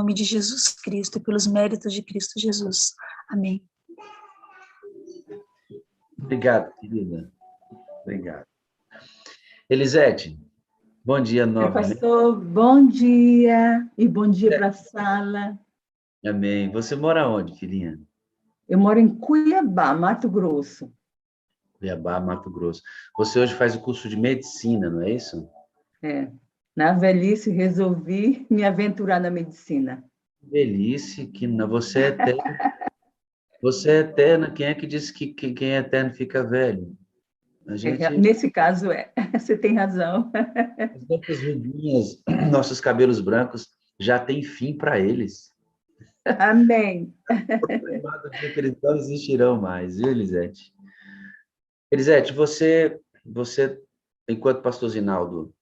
nome de Jesus Cristo e pelos méritos de Cristo Jesus. Amém. Obrigado, querida. Obrigado. Elisete, bom dia novamente. Pastor, bom dia e bom dia para a sala. Amém. Você mora onde, filhinha? Eu moro em Cuiabá, Mato Grosso. Cuiabá, Mato Grosso. Você hoje faz o curso de medicina, não é isso? É. Na velhice, resolvi me aventurar na medicina. Velhice, que você é eterna. Você é eterna. Quem é que disse que quem é eterno fica velho? A gente... Nesse caso, você tem razão. As nossas ruguinhas, nossos cabelos brancos, já tem fim para eles. Amém. Eles não existirão mais, viu, Elisete? Elisete, você, enquanto pastor Zinaldo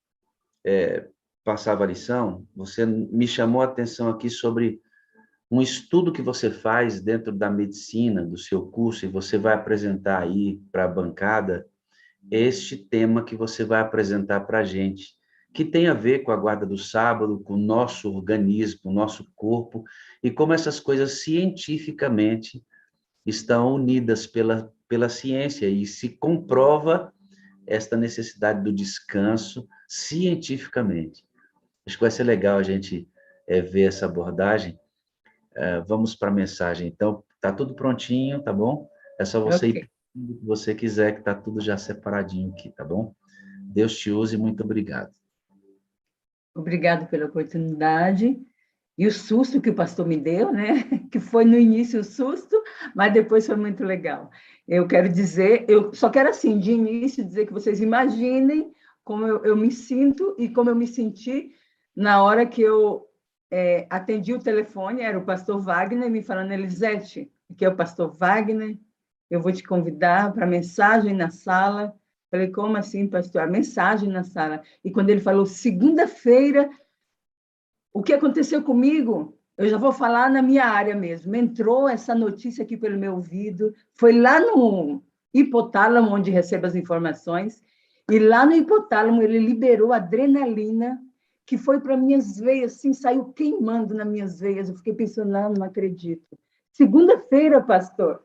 passava a lição, você me chamou a atenção aqui sobre um estudo que você faz dentro da medicina, do seu curso, e você vai apresentar aí para a bancada este tema que você vai apresentar para a gente, que tem a ver com a guarda do sábado, com o nosso organismo, o nosso corpo, e como essas coisas cientificamente estão unidas pela ciência, e se comprova esta necessidade do descanso cientificamente. Acho que vai ser legal a gente ver essa abordagem. Vamos para a mensagem. Então, tá tudo prontinho, tá bom? É só você ir pedindo o que você quiser, que tá tudo já separadinho aqui, tá bom? Deus te use e muito obrigado. Obrigado pela oportunidade. E o susto que o pastor me deu, né? Que foi no início o susto, mas depois foi muito legal. Eu quero dizer, eu só quero assim, de início, dizer que vocês imaginem como eu me sinto e como eu me senti na hora que eu atendi o telefone, era o pastor Wagner me falando, Elisete, aqui é o pastor Wagner, eu vou te convidar para a mensagem na sala. Falei, como assim, pastor? A mensagem na sala. E quando ele falou, segunda-feira, o que aconteceu comigo, eu já vou falar na minha área mesmo. Entrou essa notícia aqui pelo meu ouvido, foi lá no hipotálamo, onde recebo as informações, e lá no hipotálamo ele liberou adrenalina, que foi para minhas veias, assim, saiu queimando nas minhas veias. Eu fiquei pensando, não acredito. Segunda-feira, pastor.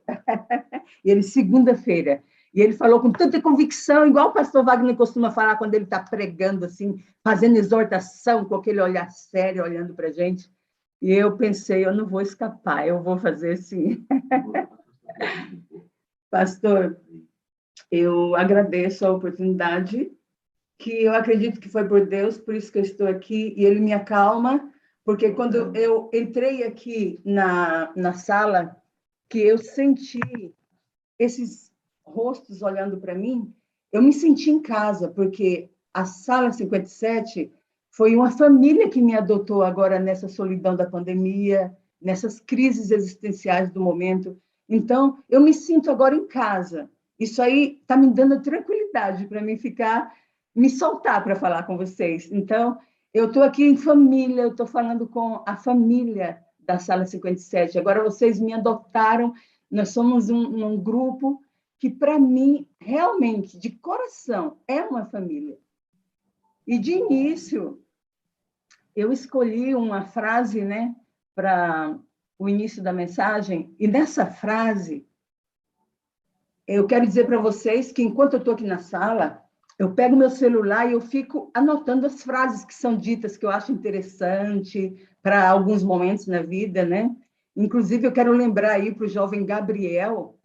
E ele, segunda-feira. E ele falou com tanta convicção, igual o pastor Wagner costuma falar quando ele está pregando, assim, fazendo exortação, com aquele olhar sério, olhando para a gente. E eu pensei, eu não vou escapar, eu vou fazer assim. Pastor, eu agradeço a oportunidade, que eu acredito que foi por Deus, por isso que eu estou aqui, e ele me acalma, porque quando eu entrei aqui na sala, que eu senti esses rostos olhando para mim, eu me senti em casa, porque a Sala 57 foi uma família que me adotou agora nessa solidão da pandemia, nessas crises existenciais do momento. Então, eu me sinto agora em casa. Isso aí está me dando tranquilidade para mim me soltar para falar com vocês. Então, eu estou aqui em família, eu estou falando com a família da Sala 57. Agora vocês me adotaram, nós somos um grupo que, para mim, realmente, de coração, é uma família. E, de início, eu escolhi uma frase, né, para o início da mensagem, e nessa frase, eu quero dizer para vocês que, enquanto eu estou aqui na sala, eu pego meu celular e eu fico anotando as frases que são ditas, que eu acho interessante para alguns momentos na vida, né? Inclusive, eu quero lembrar aí para o jovem Gabriel,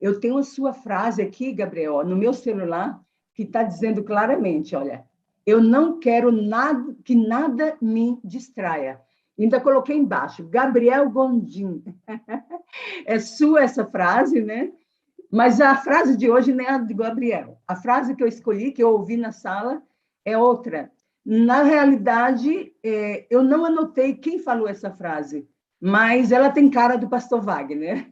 eu tenho a sua frase aqui, Gabriel, no meu celular, que está dizendo claramente, olha, eu não quero nada, que nada me distraia. Ainda coloquei embaixo, Gabriel Gondim. É sua essa frase, né? Mas a frase de hoje não é a de Gabriel. A frase que eu escolhi, que eu ouvi na sala, é outra. Na realidade, eu não anotei quem falou essa frase, mas ela tem cara do pastor Wagner.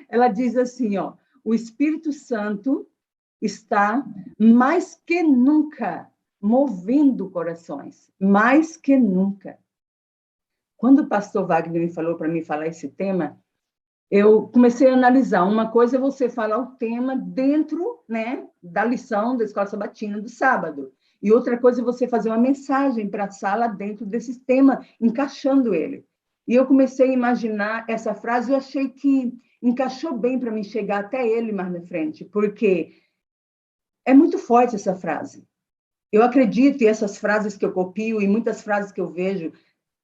Ela diz assim, ó, o Espírito Santo está mais que nunca movendo corações, mais que nunca. Quando o pastor Wagner me falou para mim falar esse tema, eu comecei a analisar. Uma coisa é você falar o tema dentro, né, da lição da Escola Sabatina do sábado. E outra coisa é você fazer uma mensagem para a sala dentro desse tema, encaixando ele. E eu comecei a imaginar essa frase, eu achei que encaixou bem para mim chegar até ele mais na frente, porque é muito forte essa frase. Eu acredito, e essas frases que eu copio, e muitas frases que eu vejo,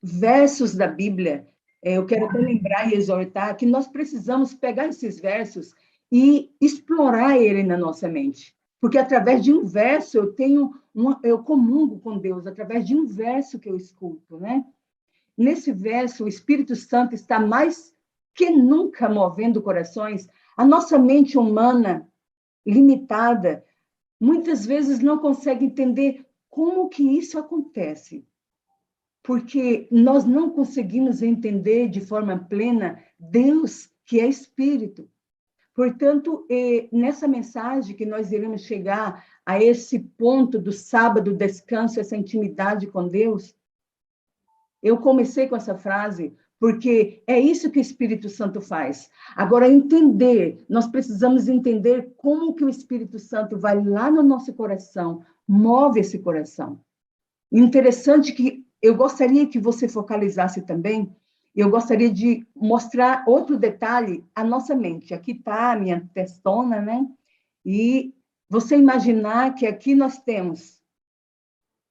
versos da Bíblia, eu quero até lembrar e exortar que nós precisamos pegar esses versos e explorar ele na nossa mente. Porque através de um verso eu comungo com Deus, através de um verso que eu escuto, né? Nesse verso, o Espírito Santo está mais que nunca movendo corações. A nossa mente humana, limitada, muitas vezes não consegue entender como que isso acontece. Porque nós não conseguimos entender de forma plena Deus, que é Espírito. Portanto, nessa mensagem que nós iremos chegar a esse ponto do sábado, descanso, essa intimidade com Deus, eu comecei com essa frase porque é isso que o Espírito Santo faz. Agora, nós precisamos entender como que o Espírito Santo vai lá no nosso coração, move esse coração. Interessante que eu gostaria que você focalizasse também, eu gostaria de mostrar outro detalhe, a nossa mente. Aqui está a minha testona, né? E você imaginar que aqui nós temos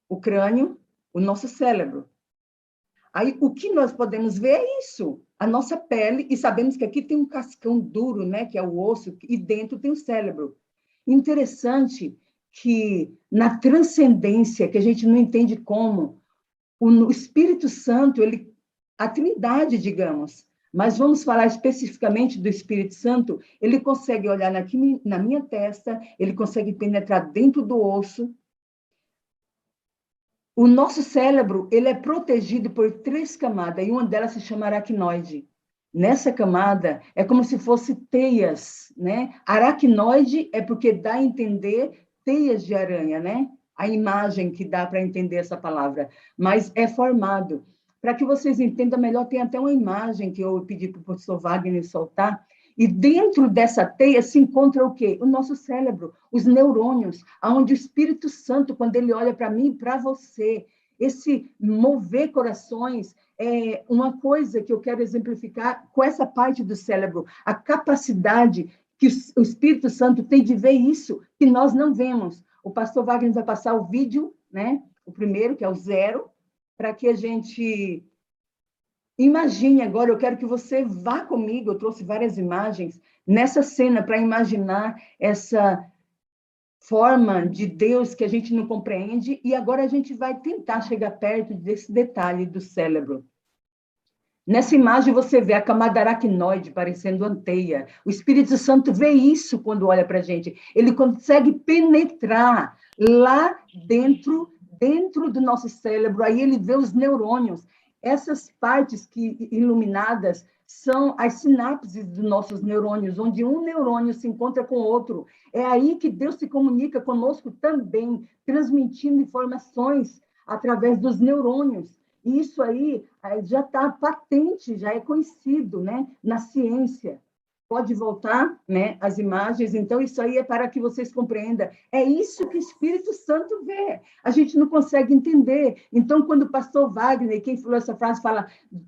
o crânio, o nosso cérebro. Aí, o que nós podemos ver é isso, a nossa pele, e sabemos que aqui tem um cascão duro, né, que é o osso, e dentro tem o cérebro. Interessante que na transcendência, que a gente não entende como, o Espírito Santo, a Trindade, digamos, mas vamos falar especificamente do Espírito Santo, ele consegue olhar na minha testa, ele consegue penetrar dentro do osso. O nosso cérebro, ele é protegido por 3 camadas, e uma delas se chama aracnoide. Nessa camada, é como se fosse teias, né? Aracnoide é porque dá a entender teias de aranha, né? A imagem que dá para entender essa palavra. Mas é formado. Para que vocês entendam melhor, tem até uma imagem que eu pedi para o professor Wagner soltar. E dentro dessa teia se encontra o quê? O nosso cérebro, os neurônios, onde o Espírito Santo, quando ele olha para mim e para você, esse mover corações é uma coisa que eu quero exemplificar com essa parte do cérebro, a capacidade que o Espírito Santo tem de ver isso, que nós não vemos. O pastor Wagner vai passar o vídeo, né? O primeiro, que é o 0, para que a gente imagine agora, eu quero que você vá comigo, eu trouxe várias imagens, nessa cena, para imaginar essa forma de Deus que a gente não compreende, e agora a gente vai tentar chegar perto desse detalhe do cérebro. Nessa imagem você vê a camada aracnoide parecendo anteia. O Espírito Santo vê isso quando olha para a gente. Ele consegue penetrar lá dentro do nosso cérebro, aí ele vê os neurônios. Essas partes iluminadas são as sinapses dos nossos neurônios, onde um neurônio se encontra com o outro. É aí que Deus se comunica conosco também, transmitindo informações através dos neurônios. E isso aí já está patente, já é conhecido, né, na ciência. Pode voltar, né, as imagens. Então, isso aí é para que vocês compreendam. É isso que o Espírito Santo vê. A gente não consegue entender. Então, quando o pastor Wagner, quem falou essa frase, fala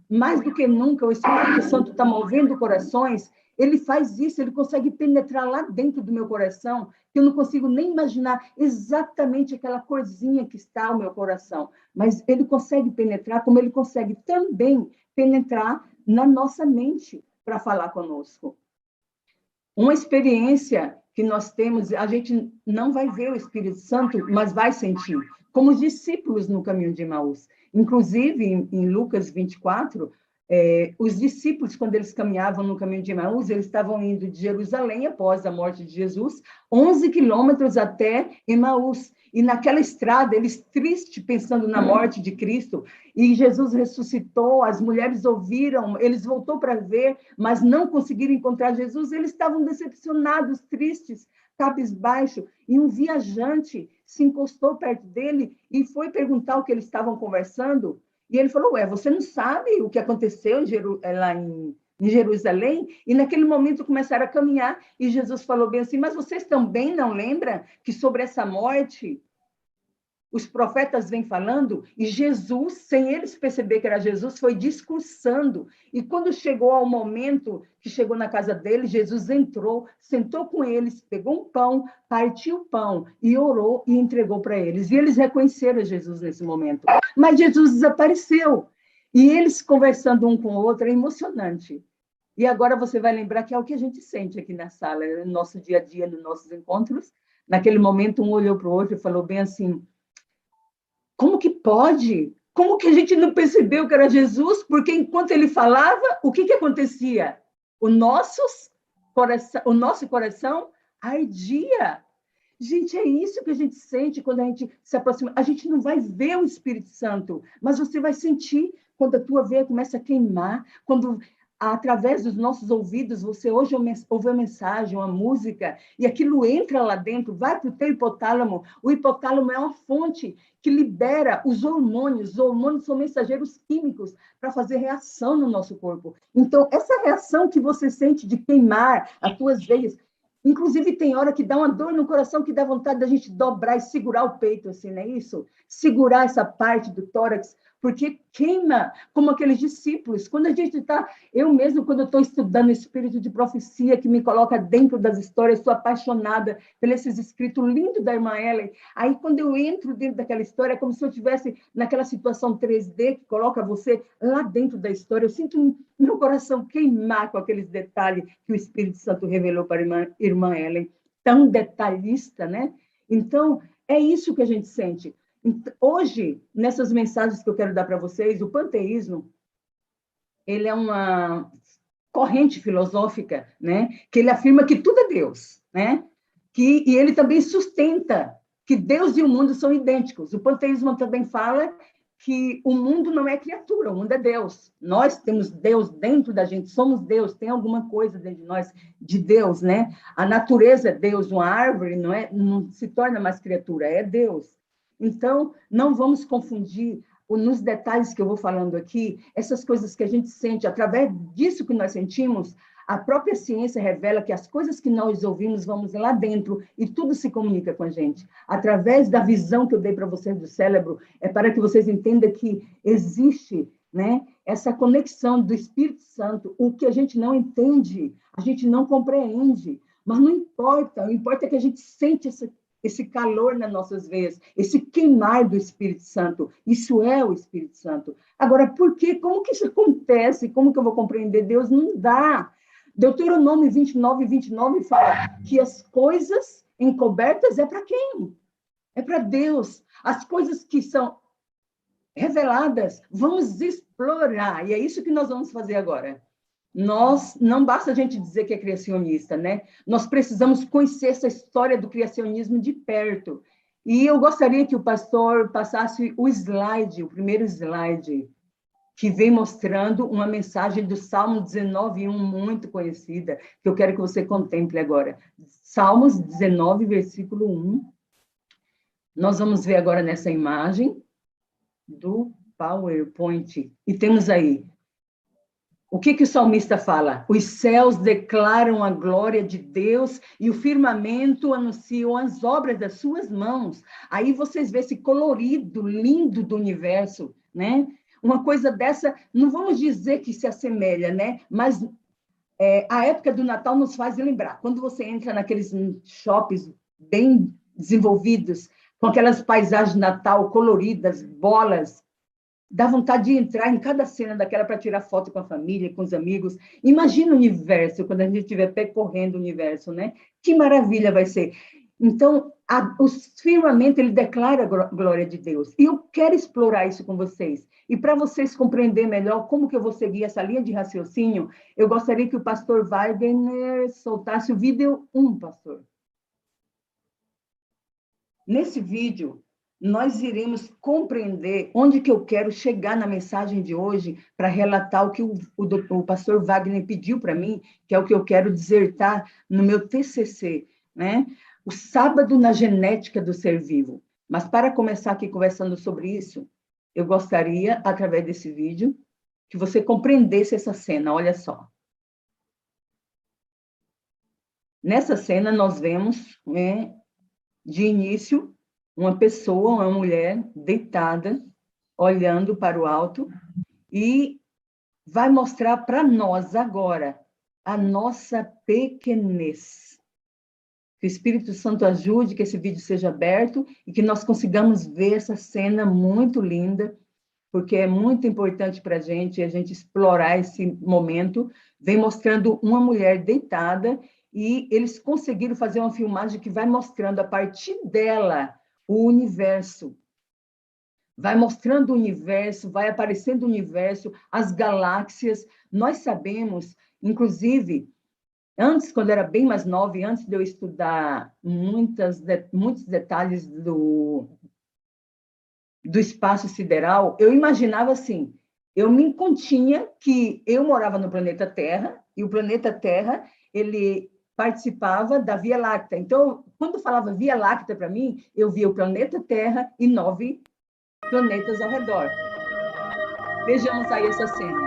mais do que nunca, o Espírito Santo está movendo corações, ele faz isso, ele consegue penetrar lá dentro do meu coração, que eu não consigo nem imaginar exatamente aquela corzinha que está no meu coração. Mas ele consegue penetrar, como ele consegue também penetrar na nossa mente para falar conosco. Uma experiência que nós temos, a gente não vai ver o Espírito Santo, mas vai sentir, como os discípulos no caminho de Emaús. Inclusive, em Lucas 24, os discípulos, quando eles caminhavam no caminho de Emaús, eles estavam indo de Jerusalém, após a morte de Jesus, 11 quilômetros até Emaús. E naquela estrada, eles tristes, pensando na morte de Cristo, e Jesus ressuscitou, as mulheres ouviram, eles voltou para ver, mas não conseguiram encontrar Jesus, eles estavam decepcionados, tristes, cabisbaixo, e um viajante se encostou perto dele e foi perguntar o que eles estavam conversando, e ele falou, você não sabe o que aconteceu lá em Jerusalém? E naquele momento começaram a caminhar, e Jesus falou bem assim, mas vocês também não lembram que sobre essa morte os profetas vêm falando, e Jesus, sem eles perceber que era Jesus, foi discursando. E quando chegou ao momento que chegou na casa dele, Jesus entrou, sentou com eles, pegou um pão, partiu o pão e orou e entregou para eles. E eles reconheceram Jesus nesse momento. Mas Jesus desapareceu. E eles conversando um com o outro, é emocionante. E agora você vai lembrar que é o que a gente sente aqui na sala, no nosso dia a dia, nos nossos encontros. Naquele momento, um olhou para o outro e falou bem assim: como que pode? Como que a gente não percebeu que era Jesus? Porque enquanto ele falava, o que acontecia? O nosso coração ardia. Gente, é isso que a gente sente quando a gente se aproxima. A gente não vai ver o Espírito Santo, mas você vai sentir quando a tua veia começa a queimar, quando através dos nossos ouvidos, você hoje ouve uma mensagem, uma música, e aquilo entra lá dentro, vai para o teu hipotálamo. O hipotálamo é uma fonte que libera os hormônios. Os hormônios são mensageiros químicos para fazer reação no nosso corpo. Então, essa reação que você sente de queimar as tuas veias, inclusive tem hora que dá uma dor no coração, que dá vontade da gente dobrar e segurar o peito, assim, não é isso? Segurar essa parte do tórax, porque queima, como aqueles discípulos. Quando a gente está... Eu mesmo, quando eu estou estudando o espírito de profecia, que me coloca dentro das histórias, estou apaixonada por esses escritos lindos da irmã Ellen. Aí, quando eu entro dentro daquela história, é como se eu estivesse naquela situação 3D, que coloca você lá dentro da história. Eu sinto meu coração queimar com aqueles detalhes que o Espírito Santo revelou para a irmã Ellen. Tão detalhista, né? Então, é isso que a gente sente. Hoje, nessas mensagens que eu quero dar para vocês, o panteísmo, ele é uma corrente filosófica, né? Que ele afirma que tudo é Deus, né? E ele também sustenta que Deus e o mundo são idênticos. O panteísmo também fala que o mundo não é criatura, o mundo é Deus. Nós temos Deus dentro da gente, somos Deus, tem alguma coisa dentro de nós de Deus, né? A natureza é Deus, uma árvore não se torna mais criatura, é Deus. Então, não vamos confundir nos detalhes que eu vou falando aqui, essas coisas que a gente sente, através disso que nós sentimos, a própria ciência revela que as coisas que nós ouvimos, vamos lá dentro e tudo se comunica com a gente. Através da visão que eu dei para vocês do cérebro, é para que vocês entendam que existe, né, essa conexão do Espírito Santo, o que a gente não entende, a gente não compreende, mas não importa, o importante é que a gente sente esse calor nas nossas veias, esse queimar do Espírito Santo. Isso é o Espírito Santo. Agora, por quê? Como que isso acontece? Como que eu vou compreender Deus? Não dá. Deuteronômio 29 fala que as coisas encobertas é para quem? É para Deus. As coisas que são reveladas, vamos explorar. E é isso que nós vamos fazer agora. Não basta a gente dizer que é criacionista, né? Nós precisamos conhecer essa história do criacionismo de perto. E eu gostaria que o pastor passasse o primeiro slide, que vem mostrando uma mensagem do Salmo 19:1, muito conhecida, que eu quero que você contemple agora. Salmos 19, versículo 1. Nós vamos ver agora nessa imagem do PowerPoint. E temos aí, o que o salmista fala? Os céus declaram a glória de Deus e o firmamento anunciam as obras das suas mãos. Aí vocês vê esse colorido lindo do universo, né? Uma coisa dessa, não vamos dizer que se assemelha, né? Mas a época do Natal nos faz lembrar. Quando você entra naqueles shoppings bem desenvolvidos, com aquelas paisagens de Natal coloridas, bolas, dá vontade de entrar em cada cena daquela para tirar foto com a família, com os amigos. Imagina o universo, quando a gente estiver percorrendo o universo, né? Que maravilha vai ser. Então, o firmamento, ele declara a glória de Deus. E eu quero explorar isso com vocês. E para vocês compreenderem melhor como que eu vou seguir essa linha de raciocínio, eu gostaria que o pastor Wagner soltasse o vídeo 1, pastor. Nesse vídeo, nós iremos compreender onde que eu quero chegar na mensagem de hoje para relatar o que o pastor Wagner pediu para mim, que é o que eu quero dissertar no meu TCC, né? O sábado na genética do ser vivo. Mas para começar aqui conversando sobre isso, eu gostaria, através desse vídeo, que você compreendesse essa cena, olha só. Nessa cena, nós vemos, né, de início, uma pessoa, uma mulher deitada, olhando para o alto, e vai mostrar para nós agora a nossa pequenez. Que o Espírito Santo ajude, que esse vídeo seja aberto e que nós consigamos ver essa cena muito linda, porque é muito importante para a gente explorar esse momento. Vem mostrando uma mulher deitada e eles conseguiram fazer uma filmagem que vai mostrando, a partir dela, o universo. Vai mostrando o universo, vai aparecendo o universo, as galáxias. Nós sabemos, inclusive, antes, quando eu era bem mais nova, e antes de eu estudar muitos detalhes do espaço sideral, eu imaginava assim, eu me continha que eu morava no planeta Terra, e o planeta Terra, ele participava da Via Láctea. Então, quando falava Via Láctea para mim, eu via o planeta Terra e 9 planetas ao redor. Vejamos aí essa cena.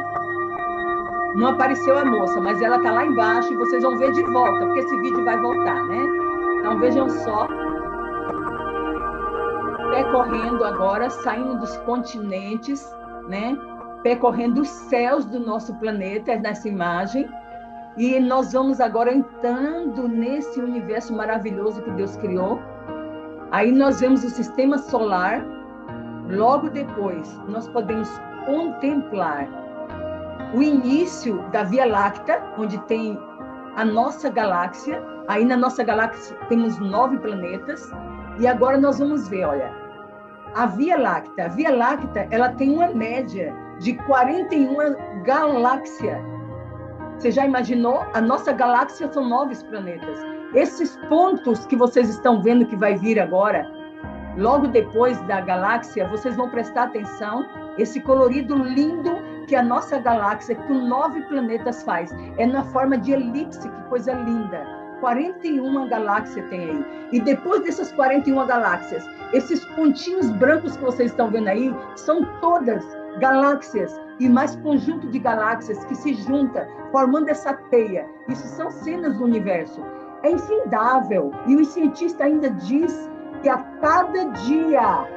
Não apareceu a moça, mas ela está lá embaixo e vocês vão ver de volta, porque esse vídeo vai voltar, né? Então, vejam só. Percorrendo agora, saindo dos continentes, né? Percorrendo os céus do nosso planeta, nessa imagem. E nós vamos agora entrando nesse universo maravilhoso que Deus criou. Aí nós vemos o sistema solar. Logo depois, nós podemos contemplar o início da Via Láctea, onde tem a nossa galáxia. Aí na nossa galáxia temos 9 planetas. E agora nós vamos ver, olha, a Via Láctea. A Via Láctea, ela tem uma média de 41 galáxias. Você já imaginou? A nossa galáxia são 9 planetas. Esses pontos que vocês estão vendo que vai vir agora, logo depois da galáxia, vocês vão prestar atenção, esse colorido lindo que a nossa galáxia, com 9 planetas faz. É na forma de elipse, que coisa linda. 41 galáxias tem aí. E depois dessas 41 galáxias, esses pontinhos brancos que vocês estão vendo aí, são todas galáxias e mais conjunto de galáxias que se junta, formando essa teia. Isso são cenas do universo. É infindável. E o cientista ainda diz que a cada dia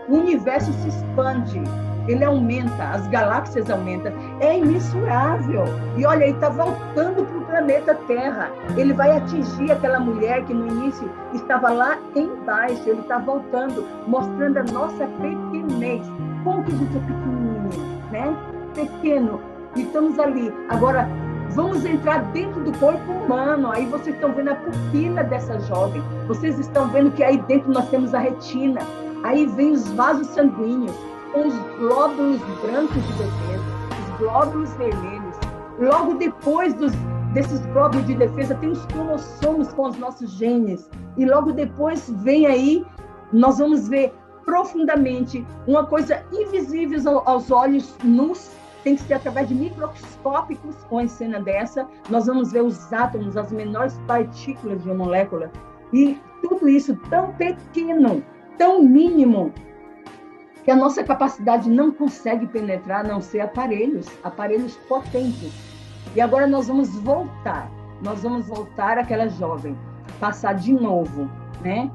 o universo se expande. Ele aumenta, as galáxias aumentam, é imensurável. E olha, ele está voltando para o planeta Terra. Ele vai atingir aquela mulher que no início estava lá embaixo. Ele está voltando, mostrando a nossa pequenez. Como que a gente é pequenininho, né? Pequeno. E estamos ali. Agora, vamos entrar dentro do corpo humano. Aí vocês estão vendo a pupila dessa jovem. Vocês estão vendo que aí dentro nós temos a retina. Aí vem os vasos sanguíneos, com os glóbulos brancos de defesa, os glóbulos vermelhos. Logo depois desses glóbulos de defesa, tem os cromossomos com os nossos genes. E logo depois vem aí, nós vamos ver profundamente uma coisa invisível aos olhos nus, tem que ser através de microscópicos. Com a cena dessa, nós vamos ver os átomos, as menores partículas de uma molécula. E tudo isso tão pequeno, tão mínimo, que a nossa capacidade não consegue penetrar, a não ser aparelhos potentes. E agora nós vamos voltar àquela jovem, passar de novo, né?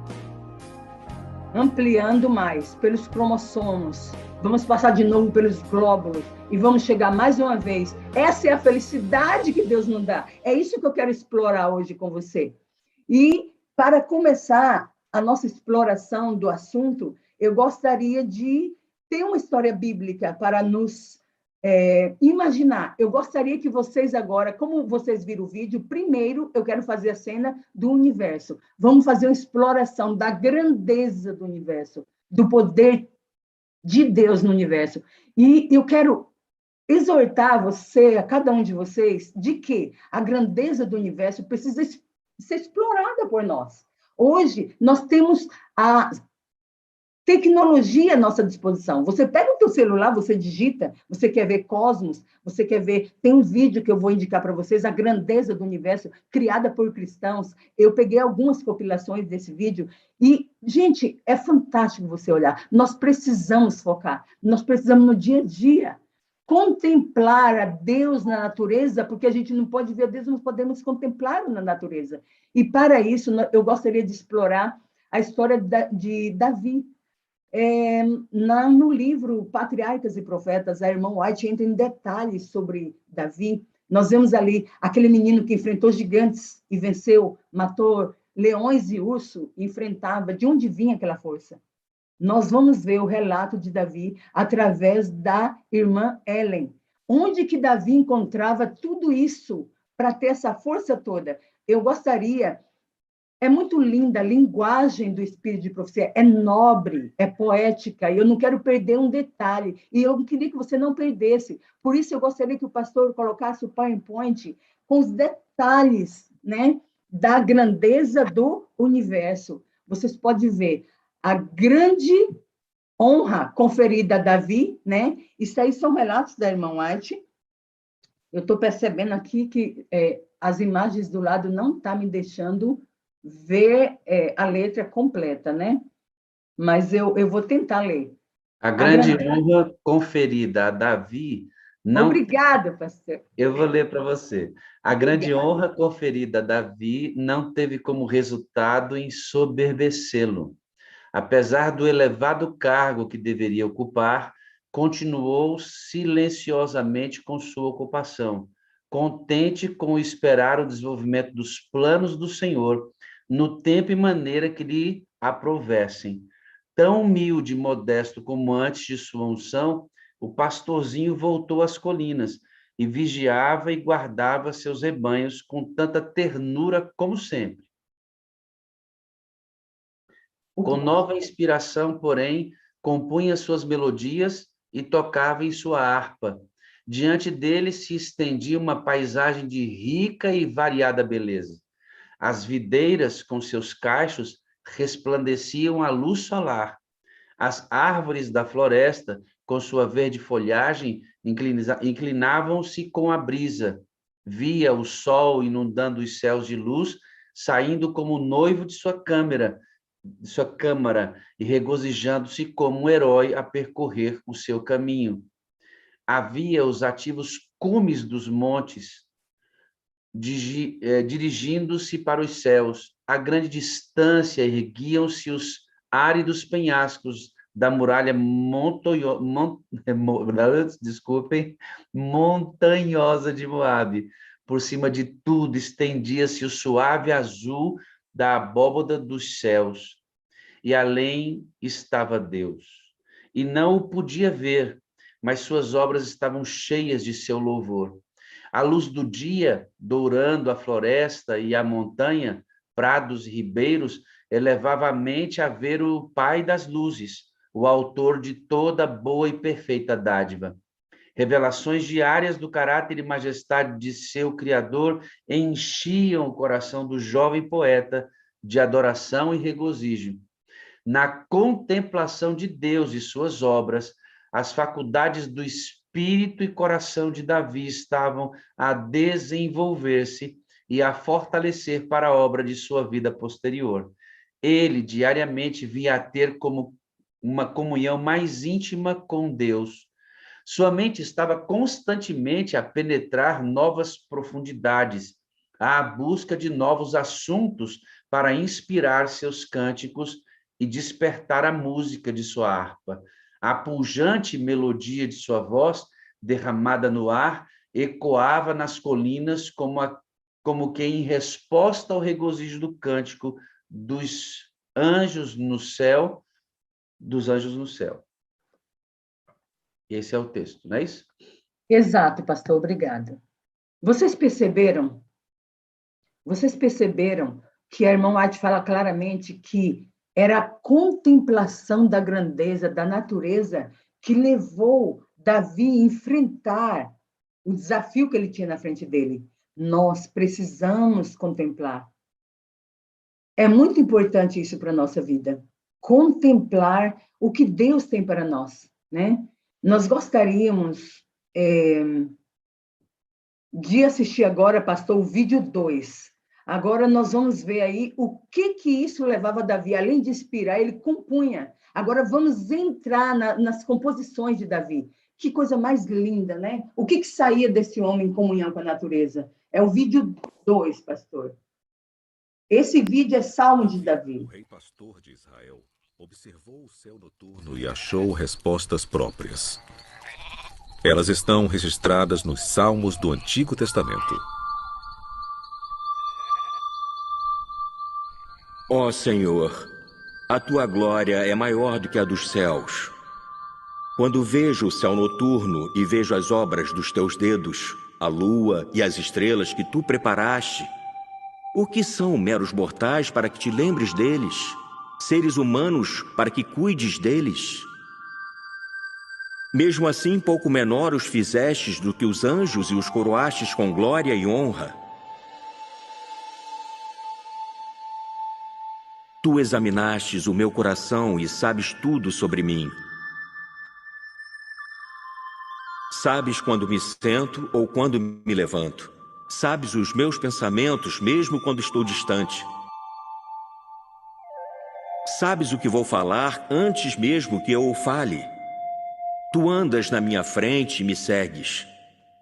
Ampliando mais pelos cromossomos, vamos passar de novo pelos glóbulos e vamos chegar mais uma vez. Essa é a felicidade que Deus nos dá. É isso que eu quero explorar hoje com você. E para começar a nossa exploração do assunto, eu gostaria de ter uma história bíblica para nos imaginar. Eu gostaria que vocês agora, como vocês viram o vídeo, primeiro eu quero fazer a cena do universo. Vamos fazer uma exploração da grandeza do universo, do poder de Deus no universo. E eu quero exortar você, a cada um de vocês, de que a grandeza do universo precisa ser explorada por nós. Hoje, nós temos a tecnologia à nossa disposição. Você pega o teu celular, você digita, você quer ver cosmos, você quer ver... Tem um vídeo que eu vou indicar para vocês, a grandeza do universo, criada por cristãos. Eu peguei algumas compilações desse vídeo e, gente, é fantástico você olhar. Nós precisamos focar, nós precisamos no dia a dia contemplar a Deus na natureza, porque a gente não pode ver Deus, nós podemos contemplá-lo na natureza. E para isso, eu gostaria de explorar a história de Davi. No livro Patriarcas e Profetas, a irmã White entra em detalhes sobre Davi. Nós vemos ali aquele menino que enfrentou gigantes e venceu, matou leões e urso, enfrentava. De onde vinha aquela força? Nós vamos ver o relato de Davi através da irmã Ellen. Onde que Davi encontrava tudo isso para ter essa força toda? Eu gostaria... É muito linda a linguagem do Espírito de Profecia, é nobre, é poética, e eu não quero perder um detalhe, e eu queria que você não perdesse. Por isso, eu gostaria que o pastor colocasse o PowerPoint com os detalhes, né, da grandeza do universo. Vocês podem ver a grande honra conferida a Davi, né? Isso aí são relatos da irmã White. Eu estou percebendo aqui que as imagens do lado não estão me deixando ver a letra completa, né? Mas eu vou tentar ler. A grande honra conferida a Davi não... Obrigada, pastor. Eu vou ler para você. A grande Obrigada. honra conferida a Davi não teve como resultado ensoberbecê-lo. Apesar do elevado cargo que deveria ocupar, continuou silenciosamente com sua ocupação, contente com esperar o desenvolvimento dos planos do Senhor no tempo e maneira que lhe aprovessem. Tão humilde e modesto como antes de sua unção, o pastorzinho voltou às colinas e vigiava e guardava seus rebanhos com tanta ternura como sempre. Com nova inspiração, porém, compunha suas melodias e tocava em sua harpa. Diante dele se estendia uma paisagem de rica e variada beleza. As videiras, com seus cachos, resplandeciam à luz solar. As árvores da floresta, com sua verde folhagem, inclinavam-se com a brisa. Via o sol inundando os céus de luz, saindo como noivo de sua câmara e regozijando-se como um herói a percorrer o seu caminho. Havia os ativos cumes dos montes, dirigindo-se para os céus. A grande distância erguiam-se os áridos penhascos da muralha montanhosa de Moabe. Por cima de tudo estendia-se o suave azul da abóbada dos céus. E além estava Deus. E não o podia ver, mas suas obras estavam cheias de seu louvor. A luz do dia, dourando a floresta e a montanha, prados e ribeiros, elevava a mente a ver o Pai das luzes, o autor de toda boa e perfeita dádiva. Revelações diárias do caráter e majestade de seu Criador enchiam o coração do jovem poeta de adoração e regozijo. Na contemplação de Deus e suas obras, as faculdades do espírito e coração de Davi estavam a desenvolver-se e a fortalecer para a obra de sua vida posterior. Ele diariamente vinha a ter como uma comunhão mais íntima com Deus. Sua mente estava constantemente a penetrar novas profundidades, à busca de novos assuntos para inspirar seus cânticos e despertar a música de sua harpa. A pujante melodia de sua voz, derramada no ar, ecoava nas colinas como que em resposta ao regozijo do cântico dos anjos no céu, Esse é o texto, não é isso? Exato, pastor, obrigada. Vocês perceberam que a irmã White fala claramente que era a contemplação da grandeza da natureza que levou Davi a enfrentar o desafio que ele tinha na frente dele. Nós precisamos contemplar. É muito importante isso para a nossa vida. Contemplar o que Deus tem para nós, né? Nós gostaríamos de assistir agora, pastor, o vídeo 2. Agora nós vamos ver aí o que isso levava Davi, além de inspirar, ele compunha. Agora vamos entrar nas composições de Davi. Que coisa mais linda, né? O que saía desse homem em comunhão com a natureza? É o vídeo 2, pastor. Esse vídeo é Salmo de O Davi. rei pastor de Israel observou o céu noturno e achou respostas próprias. Elas estão registradas nos Salmos do Antigo Testamento. Ó Senhor, a tua glória é maior do que a dos céus. Quando vejo o céu noturno e vejo as obras dos teus dedos, a lua e as estrelas que tu preparaste, o que são meros mortais para que te lembres deles? Seres humanos para que cuides deles? Mesmo assim, pouco menor os fizestes do que os anjos e os coroastes com glória e honra. Tu examinastes o meu coração e sabes tudo sobre mim. Sabes quando me sento ou quando me levanto. Sabes os meus pensamentos mesmo quando estou distante. Sabes o que vou falar antes mesmo que eu o fale. Tu andas na minha frente e me segues.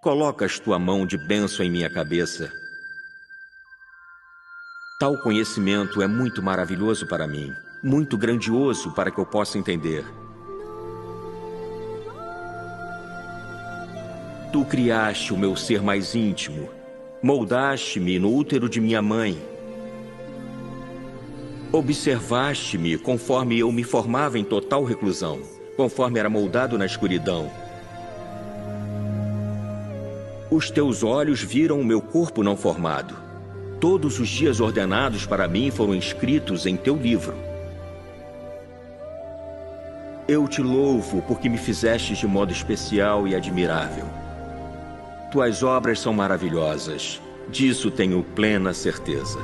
Colocas tua mão de bênção em minha cabeça. Tal conhecimento é muito maravilhoso para mim, muito grandioso para que eu possa entender. Tu criaste o meu ser mais íntimo, moldaste-me no útero de minha mãe. Observaste-me conforme eu me formava em total reclusão, conforme era moldado na escuridão. Os teus olhos viram o meu corpo não formado. Todos os dias ordenados para mim foram escritos em teu livro. Eu te louvo porque me fizestes de modo especial e admirável. Tuas obras são maravilhosas, disso tenho plena certeza.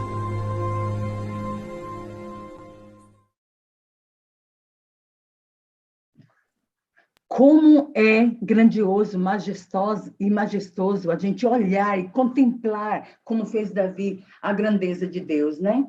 Como é grandioso, majestoso a gente olhar e contemplar, como fez Davi, a grandeza de Deus, né?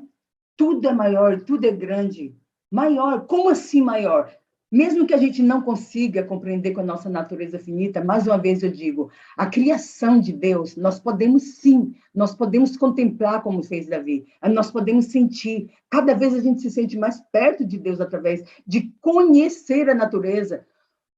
Tudo é maior, tudo é grande. Maior, como assim maior? Mesmo que a gente não consiga compreender com a nossa natureza finita, mais uma vez eu digo, a criação de Deus, nós podemos sim, nós podemos contemplar como fez Davi, nós podemos sentir, cada vez a gente se sente mais perto de Deus através de conhecer a natureza.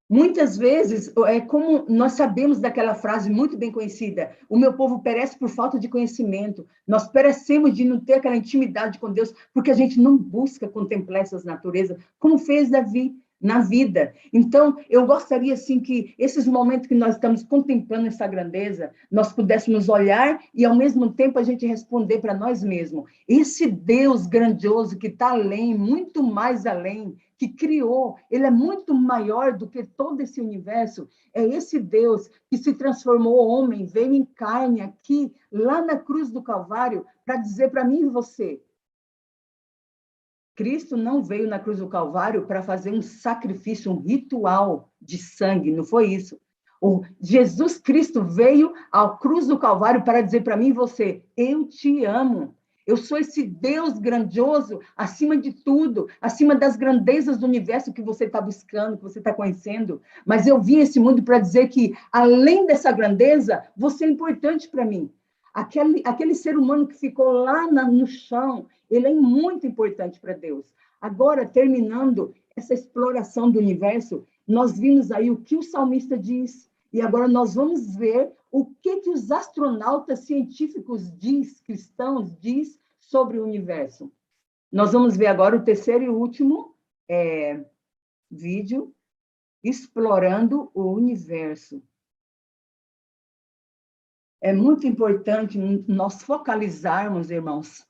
Muitas vezes, como nós sabemos daquela frase muito bem conhecida, o meu povo perece por falta de conhecimento, nós perecemos de não ter aquela intimidade com Deus, porque a gente não busca contemplar essas naturezas, como fez Davi na vida. Então, eu gostaria, assim, que esses momentos que nós estamos contemplando essa grandeza, nós pudéssemos olhar e, ao mesmo tempo, a gente responder para nós mesmos. Esse Deus grandioso que está além, muito mais além, que criou, ele é muito maior do que todo esse universo. É esse Deus que se transformou homem, veio em carne aqui, lá na cruz do Calvário, para dizer para mim e você, Cristo não veio na cruz do Calvário para fazer um sacrifício, um ritual de sangue, não foi isso. O Jesus Cristo veio à cruz do Calvário para dizer para mim e você, eu te amo. Eu sou esse Deus grandioso, acima de tudo, acima das grandezas do universo que você está buscando, que você está conhecendo. Mas eu vim a esse mundo para dizer que, além dessa grandeza, você é importante para mim. Aquele ser humano que ficou lá no chão, ele é muito importante para Deus. Agora, terminando essa exploração do universo, nós vimos aí o que o salmista diz, e agora nós vamos ver o que os astronautas científicos cristãos diz sobre o universo. Nós vamos ver agora o terceiro e último vídeo, explorando o universo. É muito importante nós focalizarmos, irmãos,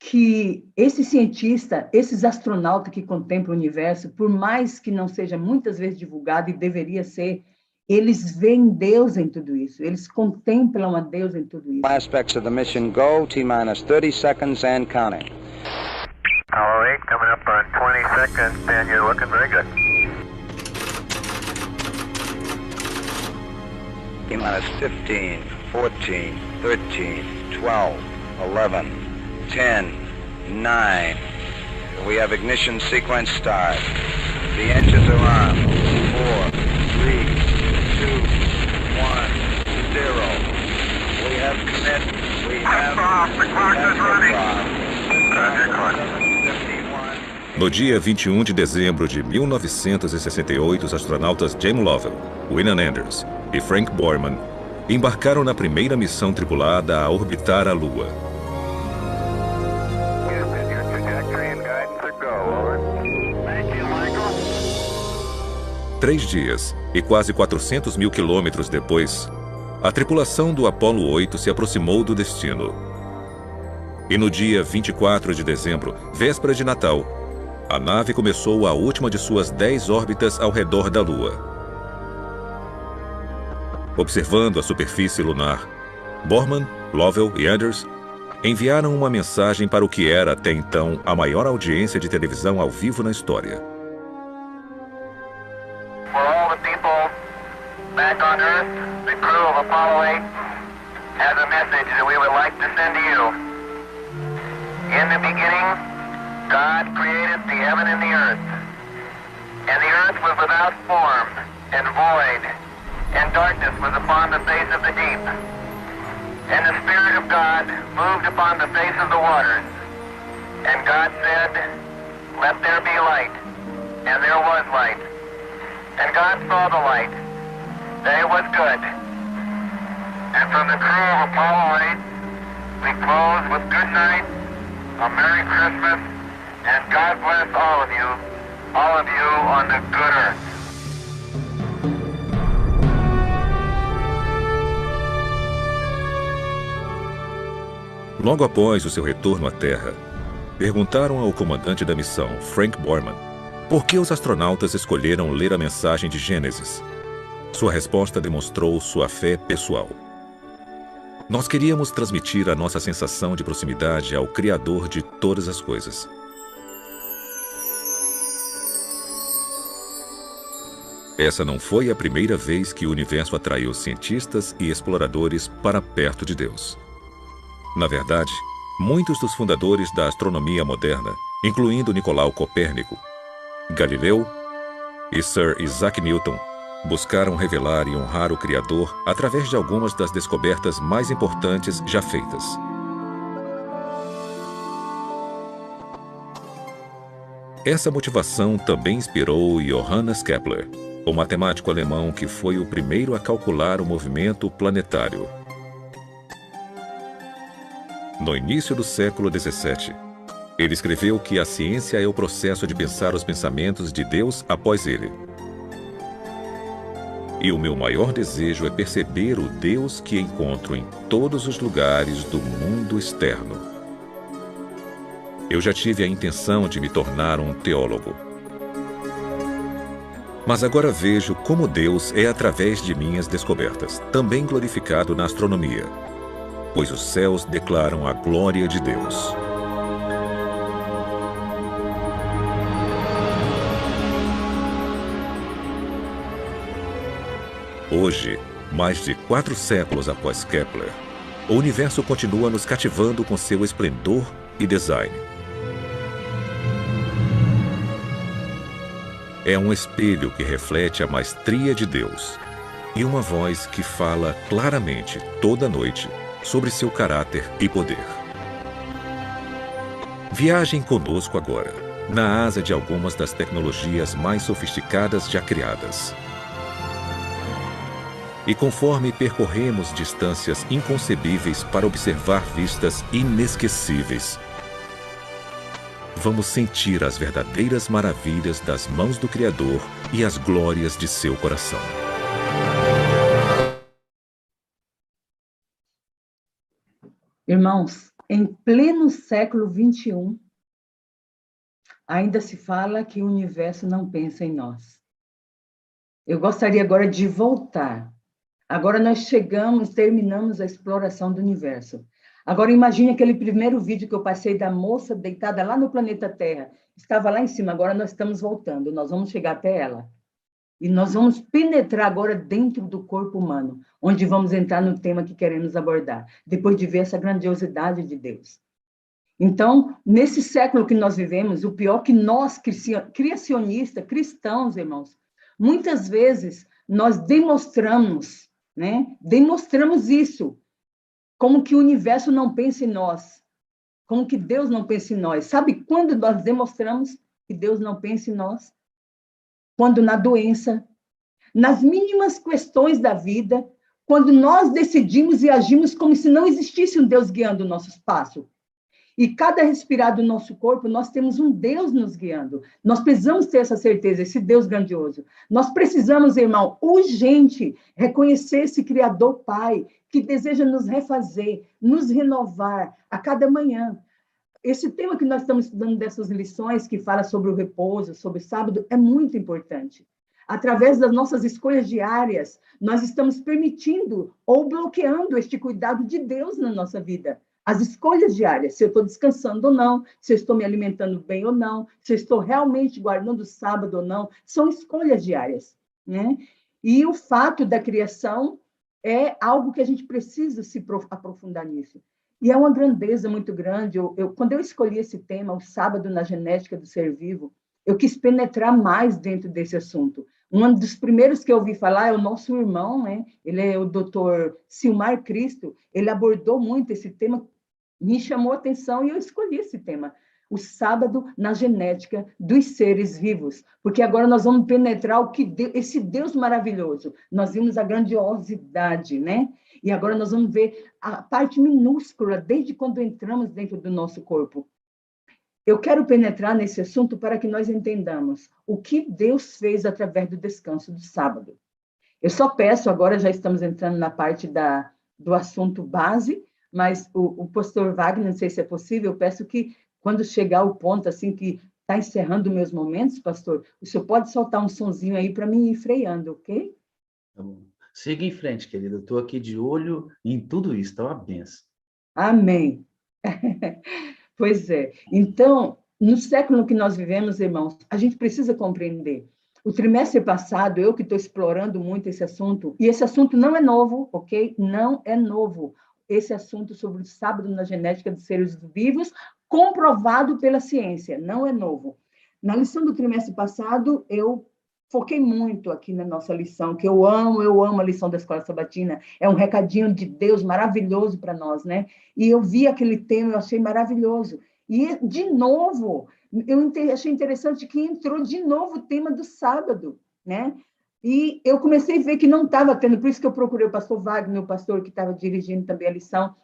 que esse cientista, esses astronautas que contemplam o universo, por mais que não seja muitas vezes divulgado, e deveria ser, eles veem Deus em tudo isso, eles contemplam a Deus em tudo isso. Aspects of the mission go, T-minus 30 seconds and counting. All right, coming up on 20 seconds, and you're looking very good. T-minus 15, 14, 13, 12, 11, 10, 9. We have ignition sequence start. The engines are on. 4, 3, 2, 1, 0. We have commit. We have... No dia 21 de dezembro de 1968, os astronautas James Lovell, William Anders e Frank Borman embarcaram na primeira missão tripulada a orbitar a Lua. Houston, your trajectory and guidance are go, over. Thank you, Michael. 3 dias e quase 400 mil quilômetros depois, a tripulação do Apollo 8 se aproximou do destino. E no dia 24 de dezembro, véspera de Natal, a nave começou a última de suas 10 órbitas ao redor da Lua. Observando a superfície lunar, Borman, Lovell e Anders enviaram uma mensagem para o que era até então a maior audiência de televisão ao vivo na história. For all the people back on Earth, the crew of Apollo 8 has a message that we would like to send to you. In the beginning, God created the heaven and the earth. And the earth was without form and void, and darkness was upon the face of the deep. And the Spirit of God moved upon the face of the waters. And God said, "Let there be light." And there was light. And God saw the light, that it was good. And from the crew of Apollo 8, we close with good night, a Merry Christmas, and God bless all of you on the good earth. Logo após o seu retorno à Terra, perguntaram ao comandante da missão, Frank Borman, por que os astronautas escolheram ler a mensagem de Gênesis. Sua resposta demonstrou sua fé pessoal. Nós queríamos transmitir a nossa sensação de proximidade ao Criador de todas as coisas. Essa não foi a primeira vez que o universo atraiu cientistas e exploradores para perto de Deus. Na verdade, muitos dos fundadores da astronomia moderna, incluindo Nicolau Copérnico, Galileu e Sir Isaac Newton, buscaram revelar e honrar o Criador através de algumas das descobertas mais importantes já feitas. Essa motivação também inspirou Johannes Kepler, o matemático alemão que foi o primeiro a calcular o movimento planetário. No início do século XVII, ele escreveu que a ciência é o processo de pensar os pensamentos de Deus após ele. E o meu maior desejo é perceber o Deus que encontro em todos os lugares do mundo externo. Eu já tive a intenção de me tornar um teólogo. Mas agora vejo como Deus é através de minhas descobertas, também glorificado na astronomia, pois os céus declaram a glória de Deus. Hoje, mais de 4 séculos após Kepler, o universo continua nos cativando com seu esplendor e design. É um espelho que reflete a maestria de Deus e uma voz que fala claramente toda noite sobre seu caráter e poder. Viajem conosco agora, na asa de algumas das tecnologias mais sofisticadas já criadas. E conforme percorremos distâncias inconcebíveis para observar vistas inesquecíveis, vamos sentir as verdadeiras maravilhas das mãos do Criador e as glórias de seu coração. Irmãos, em pleno século XXI, ainda se fala que o universo não pensa em nós. Eu gostaria agora de voltar. Agora nós terminamos a exploração do universo. Agora imagine aquele primeiro vídeo que eu passei da moça deitada lá no planeta Terra. Estava lá em cima, agora nós estamos voltando, nós vamos chegar até ela. E nós vamos penetrar agora dentro do corpo humano, onde vamos entrar no tema que queremos abordar, depois de ver essa grandiosidade de Deus. Então, nesse século que nós vivemos, o pior que nós, criacionistas, cristãos, irmãos, muitas vezes nós demonstramos isso, como que o universo não pensa em nós, como que Deus não pensa em nós. Sabe quando nós demonstramos? que Deus não pense em nós? Quando na doença, nas mínimas questões da vida, quando nós decidimos e agimos como se não existisse um Deus guiando o nosso passo. E cada respirar do nosso corpo, nós temos um Deus nos guiando. Nós precisamos ter essa certeza, esse Deus grandioso. Nós precisamos, irmão, urgente, reconhecer esse Criador Pai, que deseja nos refazer, nos renovar a cada manhã. Esse tema que nós estamos estudando dessas lições, que fala sobre o repouso, sobre o sábado, é muito importante. Através das nossas escolhas diárias, nós estamos permitindo ou bloqueando este cuidado de Deus na nossa vida. As escolhas diárias, se eu estou descansando ou não, se eu estou me alimentando bem ou não, se eu estou realmente guardando o sábado ou não, são escolhas diárias, né? E o fato da criação é algo que a gente precisa se aprofundar nisso. E é uma grandeza muito grande. Quando eu escolhi esse tema, o sábado na genética do ser vivo, eu quis penetrar mais dentro desse assunto. Um dos primeiros que eu ouvi falar é o nosso irmão, né? Ele é o Dr. Silmar Cristo. Ele abordou muito esse tema, me chamou a atenção e eu escolhi esse tema. O sábado na genética dos seres vivos. Porque agora nós vamos penetrar esse Deus maravilhoso. Nós vimos a grandiosidade, né? E agora nós vamos ver a parte minúscula, desde quando entramos dentro do nosso corpo. Eu quero penetrar nesse assunto para que nós entendamos o que Deus fez através do descanso do sábado. Eu só peço, agora já estamos entrando na parte do assunto base, mas o pastor Wagner, não sei se é possível, eu peço que, quando chegar o ponto, assim, que está encerrando meus momentos, pastor, o senhor pode soltar um sonzinho aí para mim ir freando, ok? Tá bom. Siga em frente, querido. Eu estou aqui de olho em tudo isso, está uma benção. Amém. Pois é. Então, no século que nós vivemos, irmãos, a gente precisa compreender. O trimestre passado, eu que estou explorando muito esse assunto, e esse assunto não é novo, ok? Não é novo. Esse assunto sobre o sábado na genética dos seres vivos, comprovado pela ciência, não é novo. Na lição do trimestre passado, eu foquei muito aqui na nossa lição, que eu amo a lição da Escola Sabatina, é um recadinho de Deus maravilhoso para nós, né? E eu vi aquele tema, eu achei maravilhoso. E, de novo, eu achei interessante que entrou de novo o tema do sábado, né? E eu comecei a ver que não estava tendo, por isso que eu procurei o pastor Wagner, o pastor que estava dirigindo também a lição,